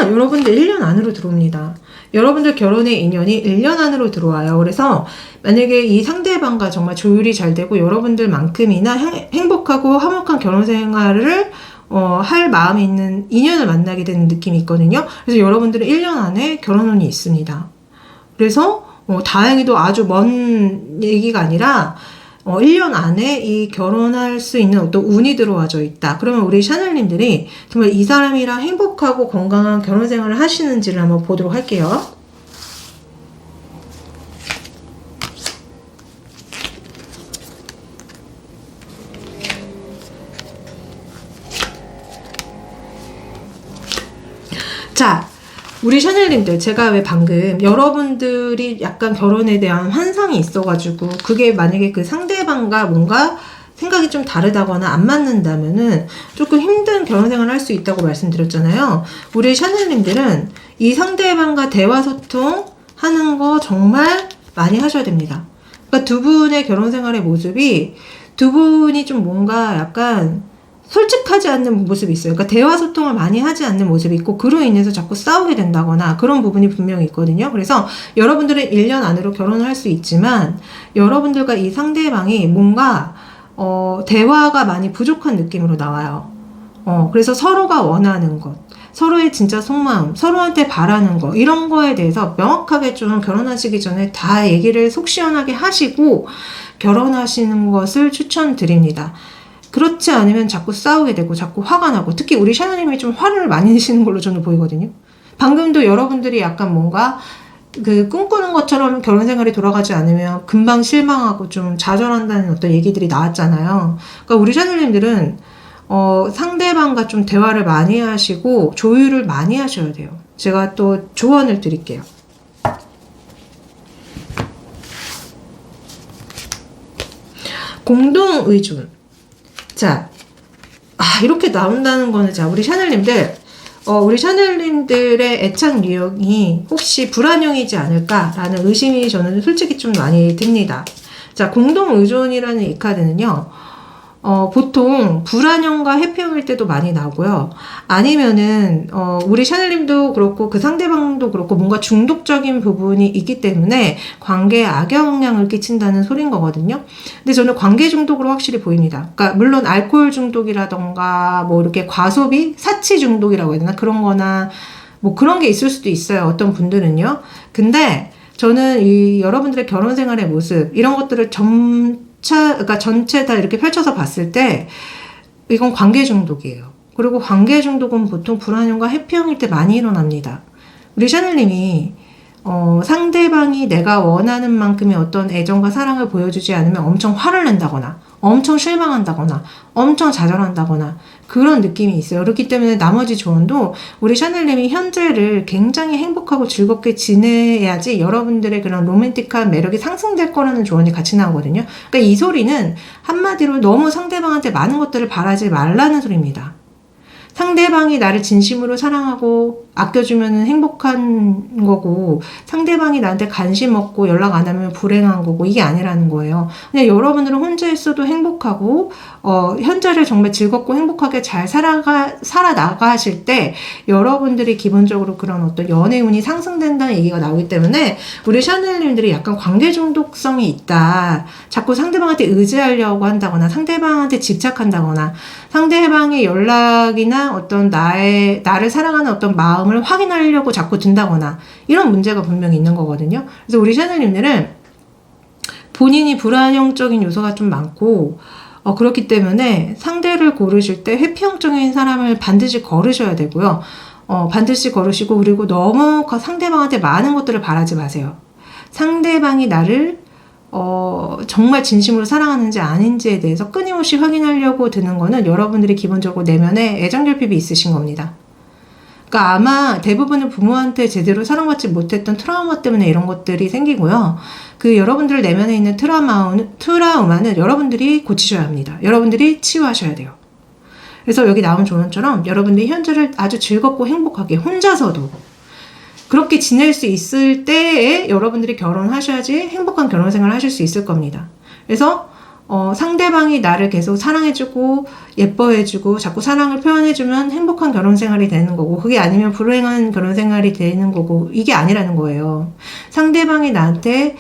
S1: 여러분들 1년 안으로 들어옵니다. 여러분들 결혼의 인연이 1년 안으로 들어와요. 그래서 만약에 이 상대방과 정말 조율이 잘 되고 여러분들만큼이나 행복하고 화목한 결혼 생활을 할 마음이 있는 인연을 만나게 되는 느낌이 있거든요. 그래서 여러분들은 1년 안에 결혼운이 있습니다. 그래서 다행히도 아주 먼 얘기가 아니라 1년 안에 이 결혼할 수 있는 어떤 운이 들어와져 있다. 그러면 우리 샤넬님들이 정말 이 사람이랑 행복하고 건강한 결혼 생활을 하시는지를 한번 보도록 할게요. 자, 우리 샤넬님들, 제가 왜 방금 여러분들이 약간 결혼에 대한 환상이 있어가지고 그게 만약에 그 상대방과 뭔가 생각이 좀 다르다거나 안 맞는다면은 조금 힘든 결혼 생활을 할 수 있다고 말씀드렸잖아요. 우리 샤넬님들은 이 상대방과 대화 소통하는 거 정말 많이 하셔야 됩니다. 그러니까 두 분의 결혼 생활의 모습이 두 분이 좀 뭔가 약간 솔직하지 않는 모습이 있어요. 그러니까 대화 소통을 많이 하지 않는 모습이 있고 그로 인해서 자꾸 싸우게 된다거나 그런 부분이 분명히 있거든요. 그래서 여러분들은 1년 안으로 결혼을 할 수 있지만 여러분들과 이 상대방이 뭔가 대화가 많이 부족한 느낌으로 나와요. 그래서 서로가 원하는 것, 서로의 진짜 속마음, 서로한테 바라는 거 이런 거에 대해서 명확하게 좀 결혼하시기 전에 다 얘기를 속 시원하게 하시고 결혼하시는 것을 추천드립니다. 그렇지 않으면 자꾸 싸우게 되고 자꾸 화가 나고 특히 우리 샤넬님이 좀 화를 많이 내시는 걸로 저는 보이거든요. 방금도 여러분들이 약간 뭔가 그 꿈꾸는 것처럼 결혼 생활이 돌아가지 않으면 금방 실망하고 좀 좌절한다는 어떤 얘기들이 나왔잖아요. 그러니까 우리 샤넬님들은 상대방과 좀 대화를 많이 하시고 조율을 많이 하셔야 돼요. 제가 또 조언을 드릴게요. 공동 의존. 자, 이렇게 나온다는 거는, 자, 우리 샤넬님들의 애착 유형이 혹시 불안형이지 않을까라는 의심이 저는 솔직히 좀 많이 듭니다. 자, 공동 의존이라는 이 카드는요, 보통 불안형과 해피형일 때도 많이 나오고요. 아니면은 우리 샤넬님도 그렇고 그 상대방도 그렇고 뭔가 중독적인 부분이 있기 때문에 관계에 악영향을 끼친다는 소린 거거든요. 근데 저는 관계 중독으로 확실히 보입니다. 그러니까 물론 알코올 중독이라던가 뭐 이렇게 과소비, 사치 중독이라고 해야 되나 그런 거나 뭐 그런 게 있을 수도 있어요. 어떤 분들은요. 근데 저는 이 여러분들의 결혼 생활의 모습 이런 것들을 그러니까 전체 다 이렇게 펼쳐서 봤을 때 이건 관계 중독이에요. 그리고 관계 중독은 보통 불안형과 해피형일 때 많이 일어납니다. 우리 샤넬님이 상대방이 내가 원하는 만큼의 어떤 애정과 사랑을 보여주지 않으면 엄청 화를 낸다거나 엄청 실망한다거나 엄청 좌절한다거나 그런 느낌이 있어요. 그렇기 때문에 나머지 조언도 우리 샤넬님이 현재를 굉장히 행복하고 즐겁게 지내야지 여러분들의 그런 로맨틱한 매력이 상승될 거라는 조언이 같이 나오거든요. 그러니까 이 소리는 한마디로 너무 상대방한테 많은 것들을 바라지 말라는 소리입니다. 상대방이 나를 진심으로 사랑하고 아껴주면 행복한 거고 상대방이 나한테 관심 없고 연락 안 하면 불행한 거고 이게 아니라는 거예요. 그냥 여러분들은 혼자 있어도 행복하고 현재를 정말 즐겁고 행복하게 잘 살아나가실 때 여러분들이 기본적으로 그런 어떤 연애운이 상승된다는 얘기가 나오기 때문에 우리 샤넬님들이 약간 관계 중독성이 있다. 자꾸 상대방한테 의지하려고 한다거나 상대방한테 집착한다거나 상대방의 연락이나 어떤 나를 사랑하는 어떤 마음을 확인하려고 자꾸 든다거나 이런 문제가 분명히 있는 거거든요. 그래서 우리 샤넬님들은 본인이 불안형적인 요소가 좀 많고 그렇기 때문에 상대를 고르실 때 회피형적인 사람을 반드시 거르셔야 되고요. 반드시 거르시고 그리고 너무 상대방한테 많은 것들을 바라지 마세요. 상대방이 나를 정말 진심으로 사랑하는지 아닌지에 대해서 끊임없이 확인하려고 드는 거는 여러분들이 기본적으로 내면에 애정결핍이 있으신 겁니다. 그러니까 아마 대부분은 부모한테 제대로 사랑받지 못했던 트라우마 때문에 이런 것들이 생기고요. 그 여러분들 내면에 있는 트라우마는 여러분들이 고치셔야 합니다. 여러분들이 치유하셔야 돼요. 그래서 여기 나온 조언처럼 여러분들이 현재를 아주 즐겁고 행복하게 혼자서도 그렇게 지낼 수 있을 때에 여러분들이 결혼하셔야지 행복한 결혼 생활을 하실 수 있을 겁니다. 그래서 상대방이 나를 계속 사랑해주고 예뻐해주고 자꾸 사랑을 표현해주면 행복한 결혼 생활이 되는 거고 그게 아니면 불행한 결혼 생활이 되는 거고 이게 아니라는 거예요. 상대방이 나한테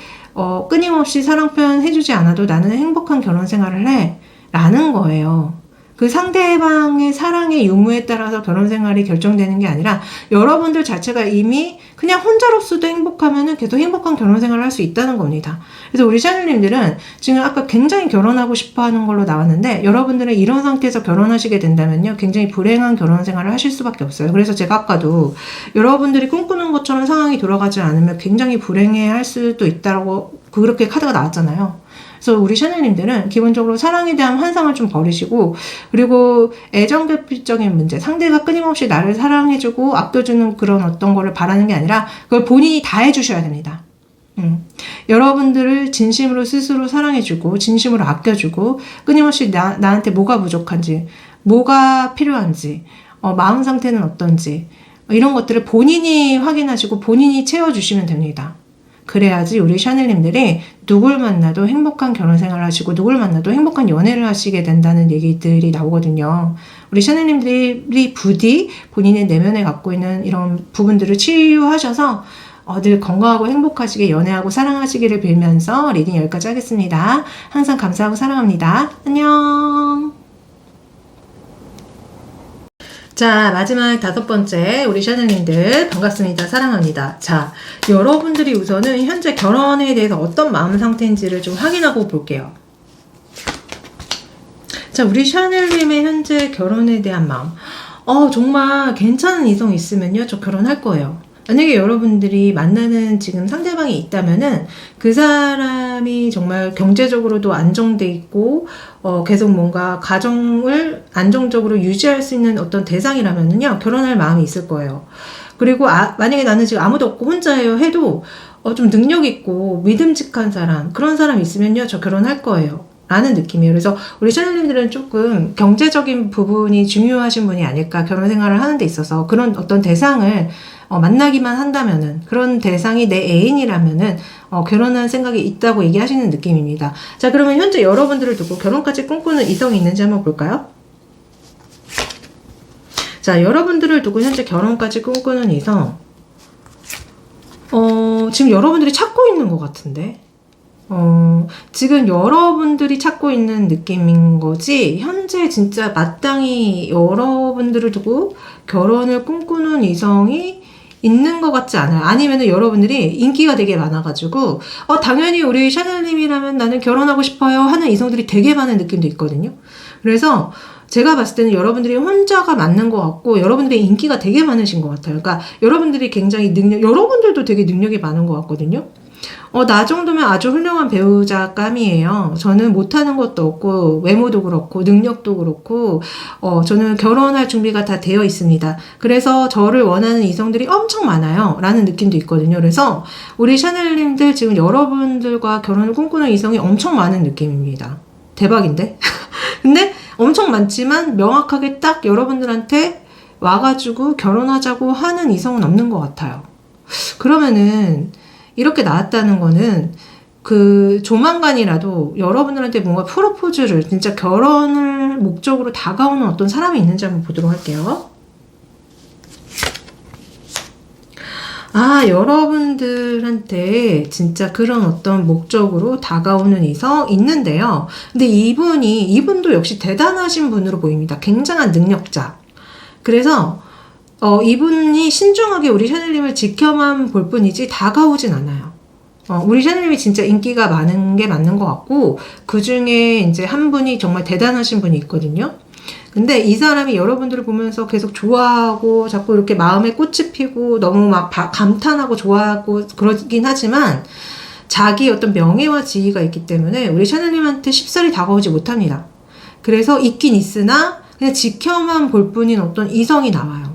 S1: 끊임없이 사랑 표현해주지 않아도 나는 행복한 결혼 생활을 해 라는 거예요. 그 상대방의 사랑의 유무에 따라서 결혼 생활이 결정되는 게 아니라 여러분들 자체가 이미 그냥 혼자로서도 행복하면은 계속 행복한 결혼 생활을 할 수 있다는 겁니다. 그래서 우리 샤넬님들은 지금 아까 굉장히 결혼하고 싶어 하는 걸로 나왔는데 여러분들은 이런 상태에서 결혼하시게 된다면요. 굉장히 불행한 결혼 생활을 하실 수밖에 없어요. 그래서 제가 아까도 여러분들이 꿈꾸는 것처럼 상황이 돌아가지 않으면 굉장히 불행해 할 수도 있다고 그렇게 카드가 나왔잖아요. 그래서 우리 샤넬님들은 기본적으로 사랑에 대한 환상을 좀 버리시고 그리고 애정결핍적인 문제 상대가 끊임없이 나를 사랑해주고 아껴주는 그런 어떤 거를 바라는 게 아니라 그걸 본인이 다 해주셔야 됩니다. 여러분들을 진심으로 스스로 사랑해주고 진심으로 아껴주고 끊임없이 나한테 뭐가 부족한지 뭐가 필요한지 마음 상태는 어떤지 이런 것들을 본인이 확인하시고 본인이 채워주시면 됩니다. 그래야지 우리 샤넬님들이 누굴 만나도 행복한 결혼 생활을 하시고 누굴 만나도 행복한 연애를 하시게 된다는 얘기들이 나오거든요. 우리 샤넬님들이 부디 본인의 내면에 갖고 있는 이런 부분들을 치유하셔서 늘 건강하고 행복하시게 연애하고 사랑하시기를 빌면서 리딩 여기까지 하겠습니다. 항상 감사하고 사랑합니다. 안녕. 자, 마지막 5번째 우리 샤넬님들 반갑습니다. 사랑합니다. 자, 여러분들이 우선은 현재 결혼에 대해서 어떤 마음 상태인지를 좀 확인하고 볼게요. 자, 우리 샤넬님의 현재 결혼에 대한 마음. 정말 괜찮은 이성 있으면요, 저 결혼할 거예요. 만약에 여러분들이 만나는 지금 상대방이 있다면은 그 사람이 정말 경제적으로도 안정돼 있고 계속 뭔가 가정을 안정적으로 유지할 수 있는 어떤 대상이라면은요 결혼할 마음이 있을 거예요. 그리고 만약에 나는 지금 아무도 없고 혼자예요 해도 좀 능력 있고 믿음직한 사람 그런 사람 있으면요 저 결혼할 거예요. 라는 느낌이에요. 그래서 우리 샤넬님들은 조금 경제적인 부분이 중요하신 분이 아닐까 결혼 생활을 하는 데 있어서 그런 어떤 대상을 만나기만 한다면은 그런 대상이 내 애인이라면은 결혼할 생각이 있다고 얘기하시는 느낌입니다. 자, 그러면 현재 여러분들을 두고 결혼까지 꿈꾸는 이성이 있는지 한번 볼까요? 자, 여러분들을 두고 현재 결혼까지 꿈꾸는 이성 지금 여러분들이 찾고 있는 것 같은데 지금 여러분들이 찾고 있는 느낌인 거지 현재 진짜 마땅히 여러분들을 두고 결혼을 꿈꾸는 이성이 있는 것 같지 않아요. 아니면은 여러분들이 인기가 되게 많아가지고 당연히 우리 샤넬님이라면 나는 결혼하고 싶어요 하는 이성들이 되게 많은 느낌도 있거든요. 그래서 제가 봤을 때는 여러분들이 혼자가 맞는 것 같고 여러분들의 인기가 되게 많으신 것 같아요. 그러니까 여러분들이 굉장히 여러분들도 되게 능력이 많은 것 같거든요. 나 정도면 아주 훌륭한 배우자감이에요. 저는 못하는 것도 없고 외모도 그렇고 능력도 그렇고 저는 결혼할 준비가 다 되어 있습니다. 그래서 저를 원하는 이성들이 엄청 많아요. 라는 느낌도 있거든요. 그래서 우리 샤넬님들 지금 여러분들과 결혼을 꿈꾸는 이성이 엄청 많은 느낌입니다. 대박인데? 근데 엄청 많지만 명확하게 딱 여러분들한테 와가지고 결혼하자고 하는 이성은 없는 것 같아요. 그러면은 이렇게 나왔다는 거는 조만간이라도 여러분들한테 뭔가 프로포즈를 진짜 결혼을 목적으로 다가오는 어떤 사람이 있는지 한번 보도록 할게요. 여러분들한테 진짜 그런 어떤 목적으로 다가오는 이성 있는데요. 근데 이분도 역시 대단하신 분으로 보입니다. 굉장한 능력자. 그래서 이분이 신중하게 우리 샤넬님을 지켜만 볼 뿐이지 다가오진 않아요. 우리 샤넬님이 진짜 인기가 많은 게 맞는 것 같고 그 중에 이제 한 분이 정말 대단하신 분이 있거든요. 근데 이 사람이 여러분들을 보면서 계속 좋아하고 자꾸 이렇게 마음에 꽃이 피고 너무 막 감탄하고 좋아하고 그러긴 하지만 자기 어떤 명예와 지위가 있기 때문에 우리 샤넬님한테 쉽사리 다가오지 못합니다. 그래서 있긴 있으나 그냥 지켜만 볼 뿐인 어떤 이성이 나와요.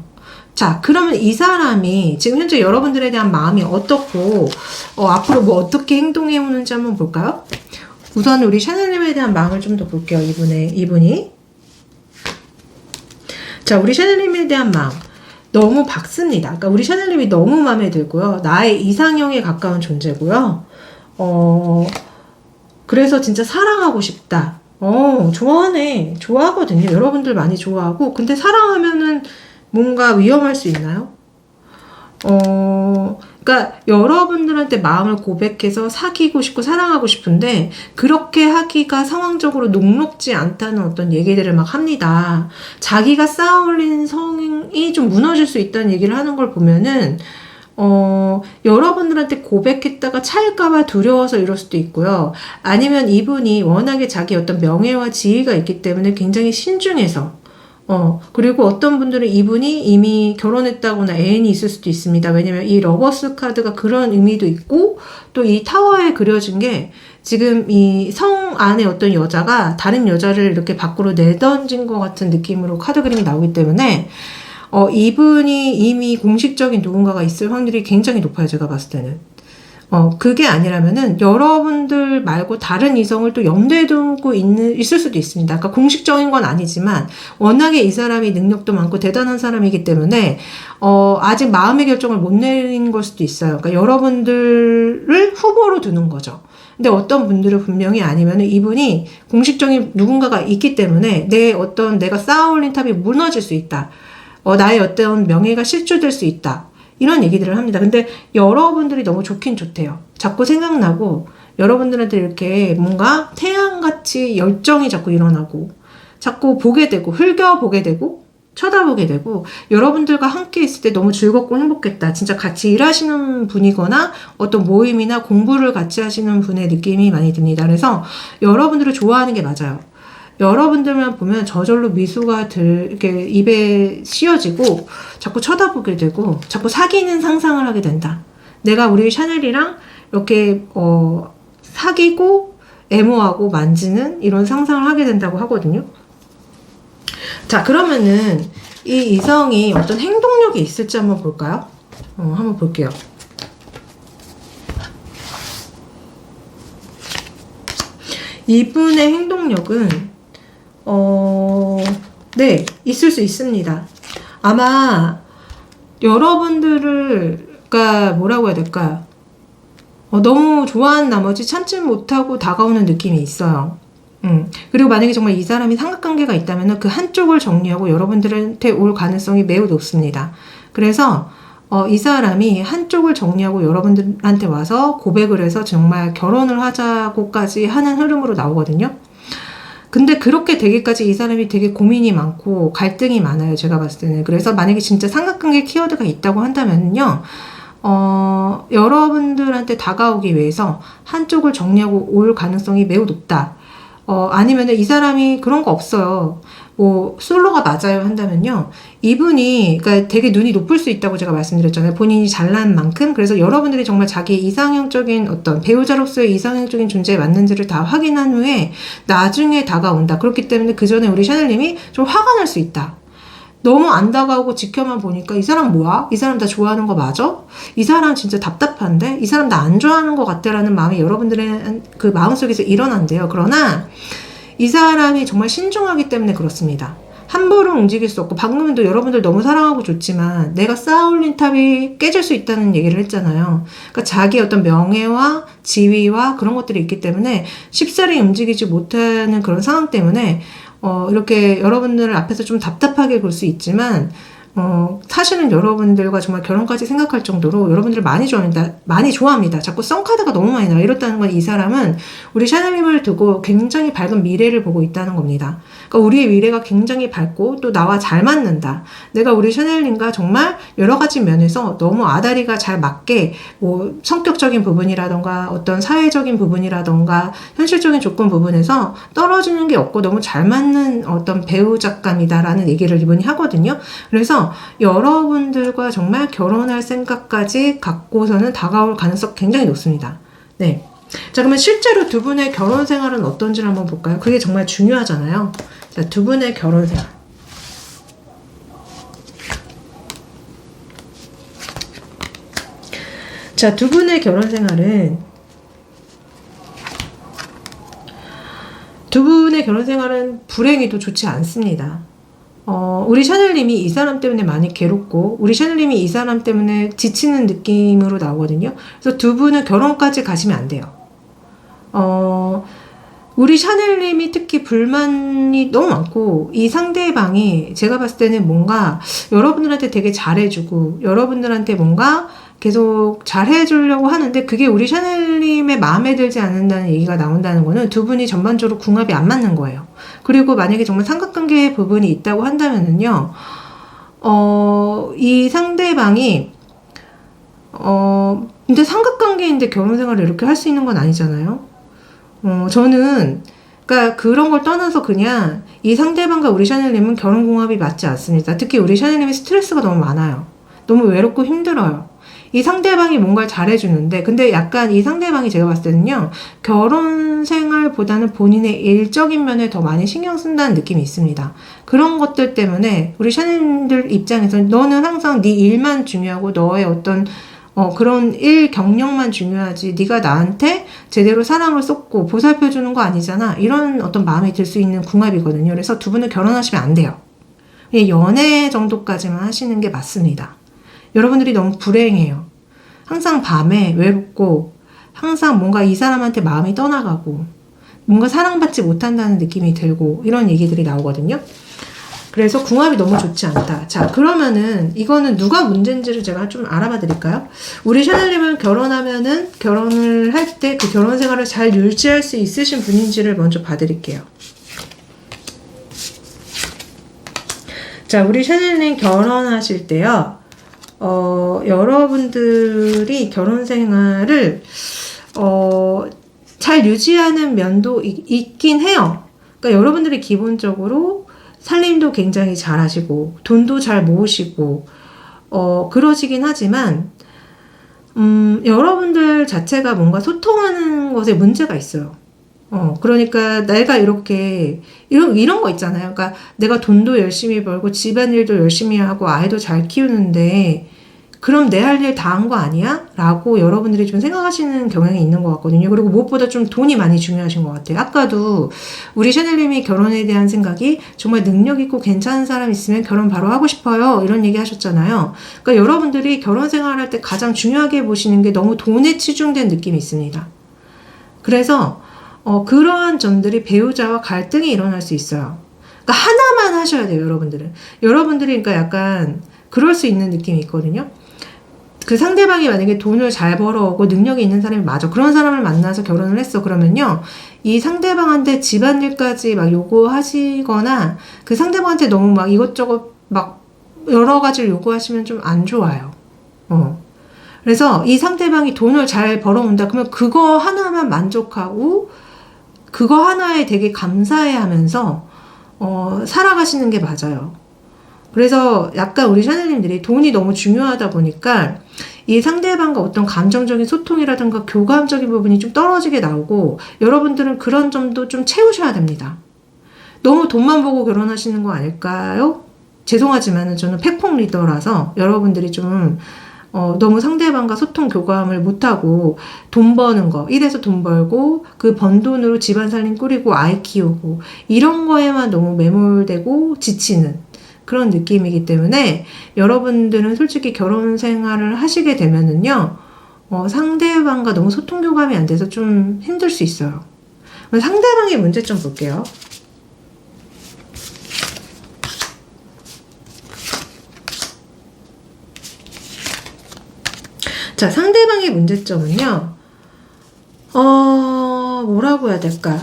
S1: 자, 그러면 이 사람이 지금 현재 여러분들에 대한 마음이 어떻고 앞으로 뭐 어떻게 행동해 오는지 한번 볼까요? 우선 우리 샤넬님에 대한 마음을 좀 더 볼게요. 이분이 자, 우리 샤넬님에 대한 마음 너무 밝습니다. 그러니까 우리 샤넬님이 너무 마음에 들고요. 나의 이상형에 가까운 존재고요. 그래서 진짜 사랑하고 싶다. 좋아하네. 좋아하거든요. 여러분들 많이 좋아하고 근데 사랑하면은 뭔가 위험할 수 있나요? 그러니까 여러분들한테 마음을 고백해서 사귀고 싶고 사랑하고 싶은데 그렇게 하기가 상황적으로 녹록지 않다는 어떤 얘기들을 막 합니다. 자기가 쌓아올린 성이 좀 무너질 수 있다는 얘기를 하는 걸 보면은 여러분들한테 고백했다가 차일까봐 두려워서 이럴 수도 있고요. 아니면 이분이 워낙에 자기 어떤 명예와 지위가 있기 때문에 굉장히 신중해서 그리고 어떤 분들은 이분이 이미 결혼했다거나 애인이 있을 수도 있습니다. 왜냐면 이 러버스 카드가 그런 의미도 있고 또 이 타워에 그려진 게 지금 이 성 안에 어떤 여자가 다른 여자를 이렇게 밖으로 내던진 것 같은 느낌으로 카드 그림이 나오기 때문에 이분이 이미 공식적인 누군가가 있을 확률이 굉장히 높아요. 제가 봤을 때는. 그게 아니라면은 여러분들 말고 다른 이성을 또 염두에 두고 있을 수도 있습니다. 그러니까 공식적인 건 아니지만 워낙에 이 사람이 능력도 많고 대단한 사람이기 때문에 아직 마음의 결정을 못 내린 걸 수도 있어요. 그러니까 여러분들을 후보로 두는 거죠. 근데 어떤 분들은 분명히 아니면은 이분이 공식적인 누군가가 있기 때문에 내가 쌓아올린 탑이 무너질 수 있다. 나의 어떤 명예가 실추될 수 있다. 이런 얘기들을 합니다. 근데 여러분들이 너무 좋긴 좋대요. 자꾸 생각나고 여러분들한테 이렇게 뭔가 태양같이 열정이 자꾸 일어나고 자꾸 보게 되고 흘겨보게 되고 쳐다보게 되고 여러분들과 함께 있을 때 너무 즐겁고 행복했다. 진짜 같이 일하시는 분이거나 어떤 모임이나 공부를 같이 하시는 분의 느낌이 많이 듭니다. 그래서 여러분들을 좋아하는 게 맞아요. 여러분들만 보면 저절로 미소가 이렇게 입에 씌어지고 자꾸 쳐다보게 되고 자꾸 사귀는 상상을 하게 된다. 내가 우리 샤넬이랑 이렇게 사귀고 애모하고 만지는 이런 상상을 하게 된다고 하거든요. 자, 그러면은 이 이성이 어떤 행동력이 있을지 한번 볼까요? 한번 볼게요. 이분의 행동력은 네, 있을 수 있습니다. 아마 그러니까 뭐라고 해야 될까요? 너무 좋아하는 나머지 참지 못하고 다가오는 느낌이 있어요. 그리고 만약에 정말 이 사람이 삼각관계가 있다면 그 한쪽을 정리하고 여러분들한테 올 가능성이 매우 높습니다. 그래서 이 사람이 한쪽을 정리하고 여러분들한테 와서 고백을 해서 정말 결혼을 하자고까지 하는 흐름으로 나오거든요. 근데 그렇게 되기까지 이 사람이 되게 고민이 많고 갈등이 많아요. 제가 봤을 때는. 그래서 만약에 진짜 삼각관계 키워드가 있다고 한다면요. 여러분들한테 다가오기 위해서 한쪽을 정리하고 올 가능성이 매우 높다. 아니면은 이 사람이 그런 거 없어요. 솔로가 맞아요 한다면요. 이분이, 그러니까 되게 눈이 높을 수 있다고 제가 말씀드렸잖아요. 본인이 잘난 만큼. 그래서 여러분들이 정말 자기 이상형적인 어떤 배우자로서의 이상형적인 존재에 맞는지를 다 확인한 후에 나중에 다가온다. 그렇기 때문에 그 전에 우리 샤넬님이 좀 화가 날 수 있다. 너무 안 다가오고 지켜만 보니까 이 사람 뭐야? 이 사람 나 좋아하는 거 맞아? 이 사람 진짜 답답한데? 이 사람 나 안 좋아하는 것 같아? 라는 마음이 여러분들의 그 마음속에서 일어난대요. 그러나 이 사람이 정말 신중하기 때문에 그렇습니다. 함부로 움직일 수 없고 방금도 여러분들 너무 사랑하고 좋지만 내가 쌓아올린 탑이 깨질 수 있다는 얘기를 했잖아요. 그러니까 자기 어떤 명예와 지위와 그런 것들이 있기 때문에 쉽사리 움직이지 못하는 그런 상황 때문에 이렇게 여러분들 앞에서 좀 답답하게 볼 수 있지만 사실은 여러분들과 정말 결혼까지 생각할 정도로 여러분들을 많이 좋아합니다. 자꾸 썬카드가 너무 많이 나와. 이렇다는 건 이 사람은 우리 샤넬님을 두고 굉장히 밝은 미래를 보고 있다는 겁니다. 그러니까 우리의 미래가 굉장히 밝고 또 나와 잘 맞는다. 내가 우리 샤넬님과 정말 여러 가지 면에서 너무 아다리가 잘 맞게 성격적인 부분이라던가 어떤 사회적인 부분이라던가 현실적인 조건 부분에서 떨어지는 게 없고 너무 잘 맞는 어떤 배우자감이다라는 얘기를 이분이 하거든요. 그래서 여러분들과 정말 결혼할 생각까지 갖고서는 다가올 가능성 굉장히 높습니다. 네. 자, 그러면 실제로 두 분의 결혼 생활은 어떤지 한번 볼까요? 그게 정말 중요하잖아요. 자, 두 분의 결혼 생활. 자, 두 분의 결혼 생활은 불행히도 좋지 않습니다. 우리 샤넬님이 이 사람 때문에 많이 괴롭고 우리 샤넬님이 이 사람 때문에 지치는 느낌으로 나오거든요. 그래서 두 분은 결혼까지 가시면 안 돼요. 우리 샤넬님이 특히 불만이 너무 많고 이 상대방이 제가 봤을 때는 뭔가 여러분들한테 되게 잘해주고 여러분들한테 뭔가 계속 잘해주려고 하는데 그게 우리 샤넬님의 마음에 들지 않는다는 얘기가 나온다는 거는 두 분이 전반적으로 궁합이 안 맞는 거예요. 그리고 만약에 정말 삼각관계 부분이 있다고 한다면은요, 이 상대방이, 근데 삼각관계인데 결혼 생활을 이렇게 할 수 있는 건 아니잖아요. 저는, 그러니까 그런 걸 떠나서 그냥 이 상대방과 우리 샤넬님은 결혼 궁합이 맞지 않습니다. 특히 우리 샤넬님이 스트레스가 너무 많아요. 너무 외롭고 힘들어요. 이 상대방이 뭔가를 잘해주는데 근데 약간 이 상대방이 제가 봤을 때는요 결혼 생활보다는 본인의 일적인 면에 더 많이 신경 쓴다는 느낌이 있습니다. 그런 것들 때문에 우리 샤넬들 입장에서 너는 항상 네 일만 중요하고 너의 어떤 그런 일 경력만 중요하지 네가 나한테 제대로 사랑을 쏟고 보살펴주는 거 아니잖아. 이런 어떤 마음이 들 수 있는 궁합이거든요. 그래서 두 분은 결혼하시면 안 돼요. 연애 정도까지만 하시는 게 맞습니다. 여러분들이 너무 불행해요. 항상 밤에 외롭고 항상 뭔가 이 사람한테 마음이 떠나가고 뭔가 사랑받지 못한다는 느낌이 들고 이런 얘기들이 나오거든요. 그래서 궁합이 너무 좋지 않다. 자, 그러면은 이거는 누가 문제인지를 제가 좀 알아봐 드릴까요? 우리 샤넬님은 결혼하면은 결혼을 할 때 그 결혼 생활을 잘 유지할 수 있으신 분인지를 먼저 봐드릴게요. 자, 우리 샤넬님 결혼하실 때요. 여러분들이 결혼 생활을 잘 유지하는 면도 있긴 해요. 그러니까 여러분들이 기본적으로 살림도 굉장히 잘 하시고 돈도 잘 모으시고 그러시긴 하지만 여러분들 자체가 뭔가 소통하는 것에 문제가 있어요. 그러니까 내가 이렇게 이런 거 있잖아요. 그러니까 내가 돈도 열심히 벌고 집안일도 열심히 하고 아이도 잘 키우는데 그럼 내 할 일 다 한 거 아니야? 라고 여러분들이 좀 생각하시는 경향이 있는 것 같거든요. 그리고 무엇보다 좀 돈이 많이 중요하신 것 같아요. 아까도 우리 샤넬님이 결혼에 대한 생각이 정말 능력 있고 괜찮은 사람 있으면 결혼 바로 하고 싶어요. 이런 얘기 하셨잖아요. 그러니까 여러분들이 결혼 생활할 때 가장 중요하게 보시는 게 너무 돈에 치중된 느낌이 있습니다. 그래서 그러한 점들이 배우자와 갈등이 일어날 수 있어요. 그러니까 하나만 하셔야 돼요, 여러분들은. 여러분들이 그러니까 약간 그럴 수 있는 느낌이 있거든요. 그 상대방이 만약에 돈을 잘 벌어오고 능력이 있는 사람이 맞아. 그런 사람을 만나서 결혼을 했어. 그러면요. 이 상대방한테 집안일까지 막 요구하시거나 그 상대방한테 너무 막 이것저것 막 여러 가지를 요구하시면 좀 안 좋아요. 그래서 이 상대방이 돈을 잘 벌어온다. 그러면 그거 하나만 만족하고 그거 하나에 되게 감사해 하면서 살아가시는 게 맞아요. 그래서 약간 우리 샤넬님들이 돈이 너무 중요하다 보니까 이 상대방과 어떤 감정적인 소통이라든가 교감적인 부분이 좀 떨어지게 나오고 여러분들은 그런 점도 좀 채우셔야 됩니다. 너무 돈만 보고 결혼하시는 거 아닐까요? 죄송하지만 저는 팩폭 리더라서 여러분들이 좀 너무 상대방과 소통 교감을 못하고 돈 버는 거, 이래서 돈 벌고 그 번 돈으로 집안 살림 꾸리고 아이 키우고 이런 거에만 너무 매몰되고 지치는 그런 느낌이기 때문에 여러분들은 솔직히 결혼 생활을 하시게 되면은요, 상대방과 너무 소통 교감이 안 돼서 좀 힘들 수 있어요. 상대방의 문제점 볼게요. 자, 상대방의 문제점은요, 뭐라고 해야 될까?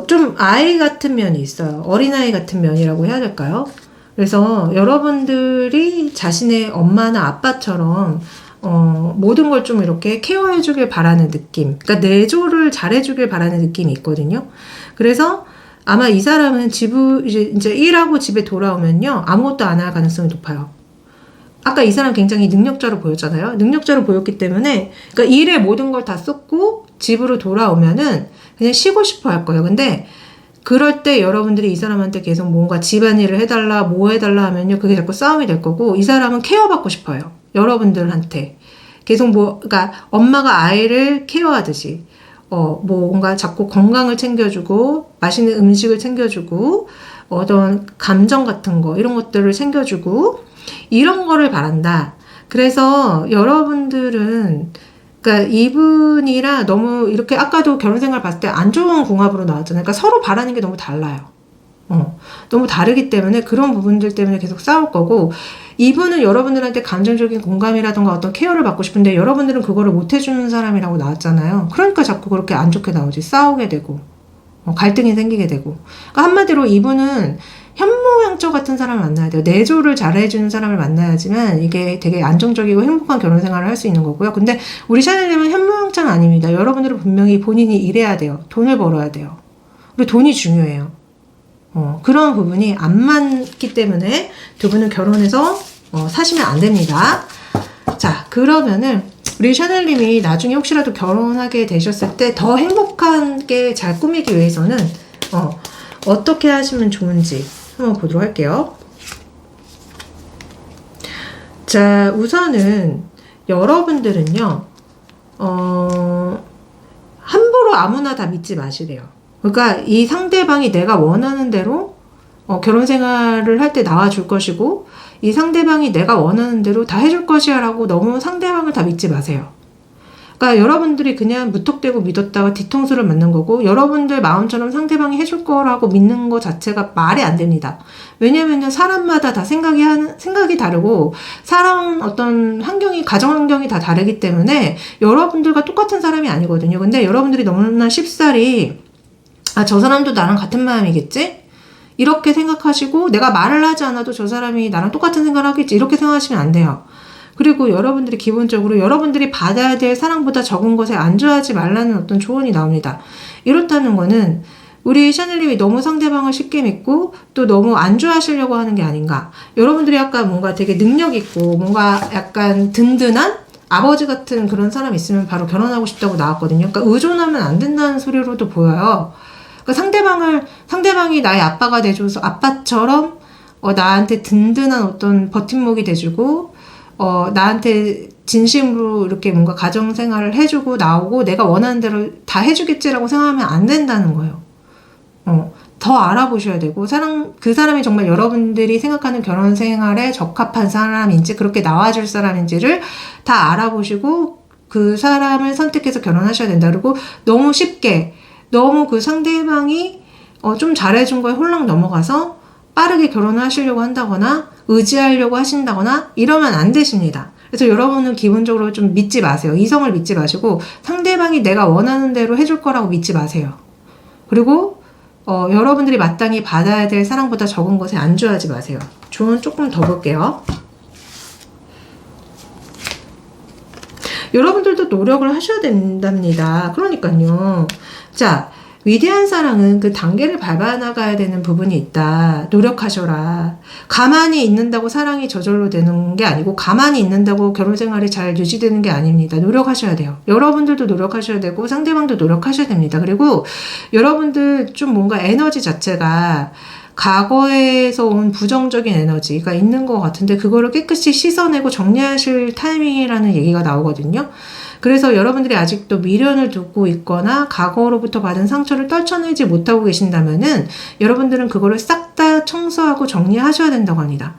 S1: 좀 아이 같은 면이 있어요. 어린아이 같은 면이라고 해야 될까요? 그래서 여러분들이 자신의 엄마나 아빠처럼 모든 걸 좀 이렇게 케어해 주길 바라는 느낌, 그러니까 내조를 잘해 주길 바라는 느낌이 있거든요. 그래서 아마 이 사람은 이제 일하고 집에 돌아오면요, 아무것도 안 할 가능성이 높아요. 아까 이 사람 굉장히 능력자로 보였잖아요. 능력자로 보였기 때문에 그러니까 일에 모든 걸 다 쏟고 집으로 돌아오면은 그냥 쉬고 싶어 할 거예요. 근데 그럴 때 여러분들이 이 사람한테 계속 뭔가 집안일을 해달라 뭐 해달라 하면요, 그게 자꾸 싸움이 될 거고, 이 사람은 케어받고 싶어요. 여러분들한테 계속 그러니까 엄마가 아이를 케어하듯이 뭔가 자꾸 건강을 챙겨주고 맛있는 음식을 챙겨주고 어떤 감정 같은 거 이런 것들을 챙겨주고 이런 거를 바란다. 그래서 여러분들은 그러니까 이분이랑 너무 이렇게 아까도 결혼 생활 봤을 때 안 좋은 궁합으로 나왔잖아요. 그러니까 서로 바라는 게 너무 달라요. 너무 다르기 때문에 그런 부분들 때문에 계속 싸울 거고, 이분은 여러분들한테 감정적인 공감이라든가 어떤 케어를 받고 싶은데 여러분들은 그거를 못 해주는 사람이라고 나왔잖아요. 그러니까 자꾸 그렇게 안 좋게 나오지. 싸우게 되고 갈등이 생기게 되고. 그러니까 한마디로 이분은 현모양처 같은 사람을 만나야 돼요. 내조를 잘해주는 사람을 만나야지만 이게 되게 안정적이고 행복한 결혼 생활을 할 수 있는 거고요. 근데 우리 샤넬님은 현모양처는 아닙니다. 여러분들은 분명히 본인이 일해야 돼요. 돈을 벌어야 돼요. 그리고 돈이 중요해요. 그런 부분이 안 맞기 때문에 두 분은 결혼해서 사시면 안 됩니다. 자, 그러면은 우리 샤넬님이 나중에 혹시라도 결혼하게 되셨을 때 더 행복하게 잘 꾸미기 위해서는 어떻게 하시면 좋은지 한번 보도록 할게요. 자, 우선은 여러분들은요, 함부로 아무나 다 믿지 마시래요. 그러니까 이 상대방이 내가 원하는 대로 결혼 생활을 할 때 나와줄 것이고, 이 상대방이 내가 원하는 대로 다 해줄 것이야 라고 너무 상대방을 다 믿지 마세요. 그러니까 여러분들이 그냥 무턱대고 믿었다가 뒤통수를 맞는 거고, 여러분들 마음처럼 상대방이 해줄 거라고 믿는 거 자체가 말이 안 됩니다. 왜냐면요, 사람마다 다 생각이 다르고, 살아온 어떤 가정 환경이 다 다르기 때문에 여러분들과 똑같은 사람이 아니거든요. 근데 여러분들이 너무나 쉽사리, 저 사람도 나랑 같은 마음이겠지? 이렇게 생각하시고, 내가 말을 하지 않아도 저 사람이 나랑 똑같은 생각을 하겠지? 이렇게 생각하시면 안 돼요. 그리고 여러분들이 기본적으로 여러분들이 받아야 될 사랑보다 적은 것에 안주하지 말라는 어떤 조언이 나옵니다. 이렇다는 거는 우리 샤넬님이 너무 상대방을 쉽게 믿고 또 너무 안주하시려고 하는 게 아닌가. 여러분들이 약간 뭔가 되게 능력 있고 뭔가 약간 든든한 아버지 같은 그런 사람이 있으면 바로 결혼하고 싶다고 나왔거든요. 그러니까 의존하면 안 된다는 소리로도 보여요. 그러니까 상대방이 나의 아빠가 돼줘서 아빠처럼 나한테 든든한 어떤 버팀목이 돼주고 나한테 진심으로 이렇게 뭔가 가정생활을 해주고 나오고 내가 원하는 대로 다 해주겠지라고 생각하면 안 된다는 거예요. 더 알아보셔야 되고, 그 사람이 정말 여러분들이 생각하는 결혼생활에 적합한 사람인지, 그렇게 나와줄 사람인지를 다 알아보시고, 그 사람을 선택해서 결혼하셔야 된다. 그리고 너무 쉽게, 너무 그 상대방이 좀 잘해준 거에 홀랑 넘어가서 빠르게 결혼을 하시려고 한다거나, 의지하려고 하신다거나 이러면 안 되십니다. 그래서 여러분은 기본적으로 좀 믿지 마세요. 이성을 믿지 마시고 상대방이 내가 원하는 대로 해줄 거라고 믿지 마세요. 그리고 여러분들이 마땅히 받아야 될 사랑보다 적은 것에 안주하지 마세요. 조언 조금 더 볼게요. 여러분들도 노력을 하셔야 된답니다. 그러니까요. 자, 위대한 사랑은 그 단계를 밟아나가야 되는 부분이 있다. 노력하셔라. 가만히 있는다고 사랑이 저절로 되는 게 아니고, 가만히 있는다고 결혼생활이 잘 유지되는 게 아닙니다. 노력하셔야 돼요. 여러분들도 노력하셔야 되고 상대방도 노력하셔야 됩니다. 그리고 여러분들 좀 뭔가 에너지 자체가 과거에서 온 부정적인 에너지가 있는 것 같은데, 그거를 깨끗이 씻어내고 정리하실 타이밍이라는 얘기가 나오거든요. 그래서 여러분들이 아직도 미련을 두고 있거나 과거로부터 받은 상처를 떨쳐내지 못하고 계신다면은 여러분들은 그거를 싹 다 청소하고 정리하셔야 된다고 합니다.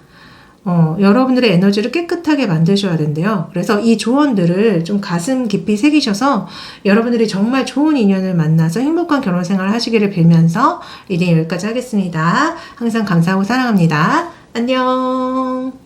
S1: 여러분들의 에너지를 깨끗하게 만드셔야 된대요. 그래서 이 조언들을 좀 가슴 깊이 새기셔서 여러분들이 정말 좋은 인연을 만나서 행복한 결혼 생활을 하시기를 빌면서 리딩 여기까지 하겠습니다. 항상 감사하고 사랑합니다. 안녕.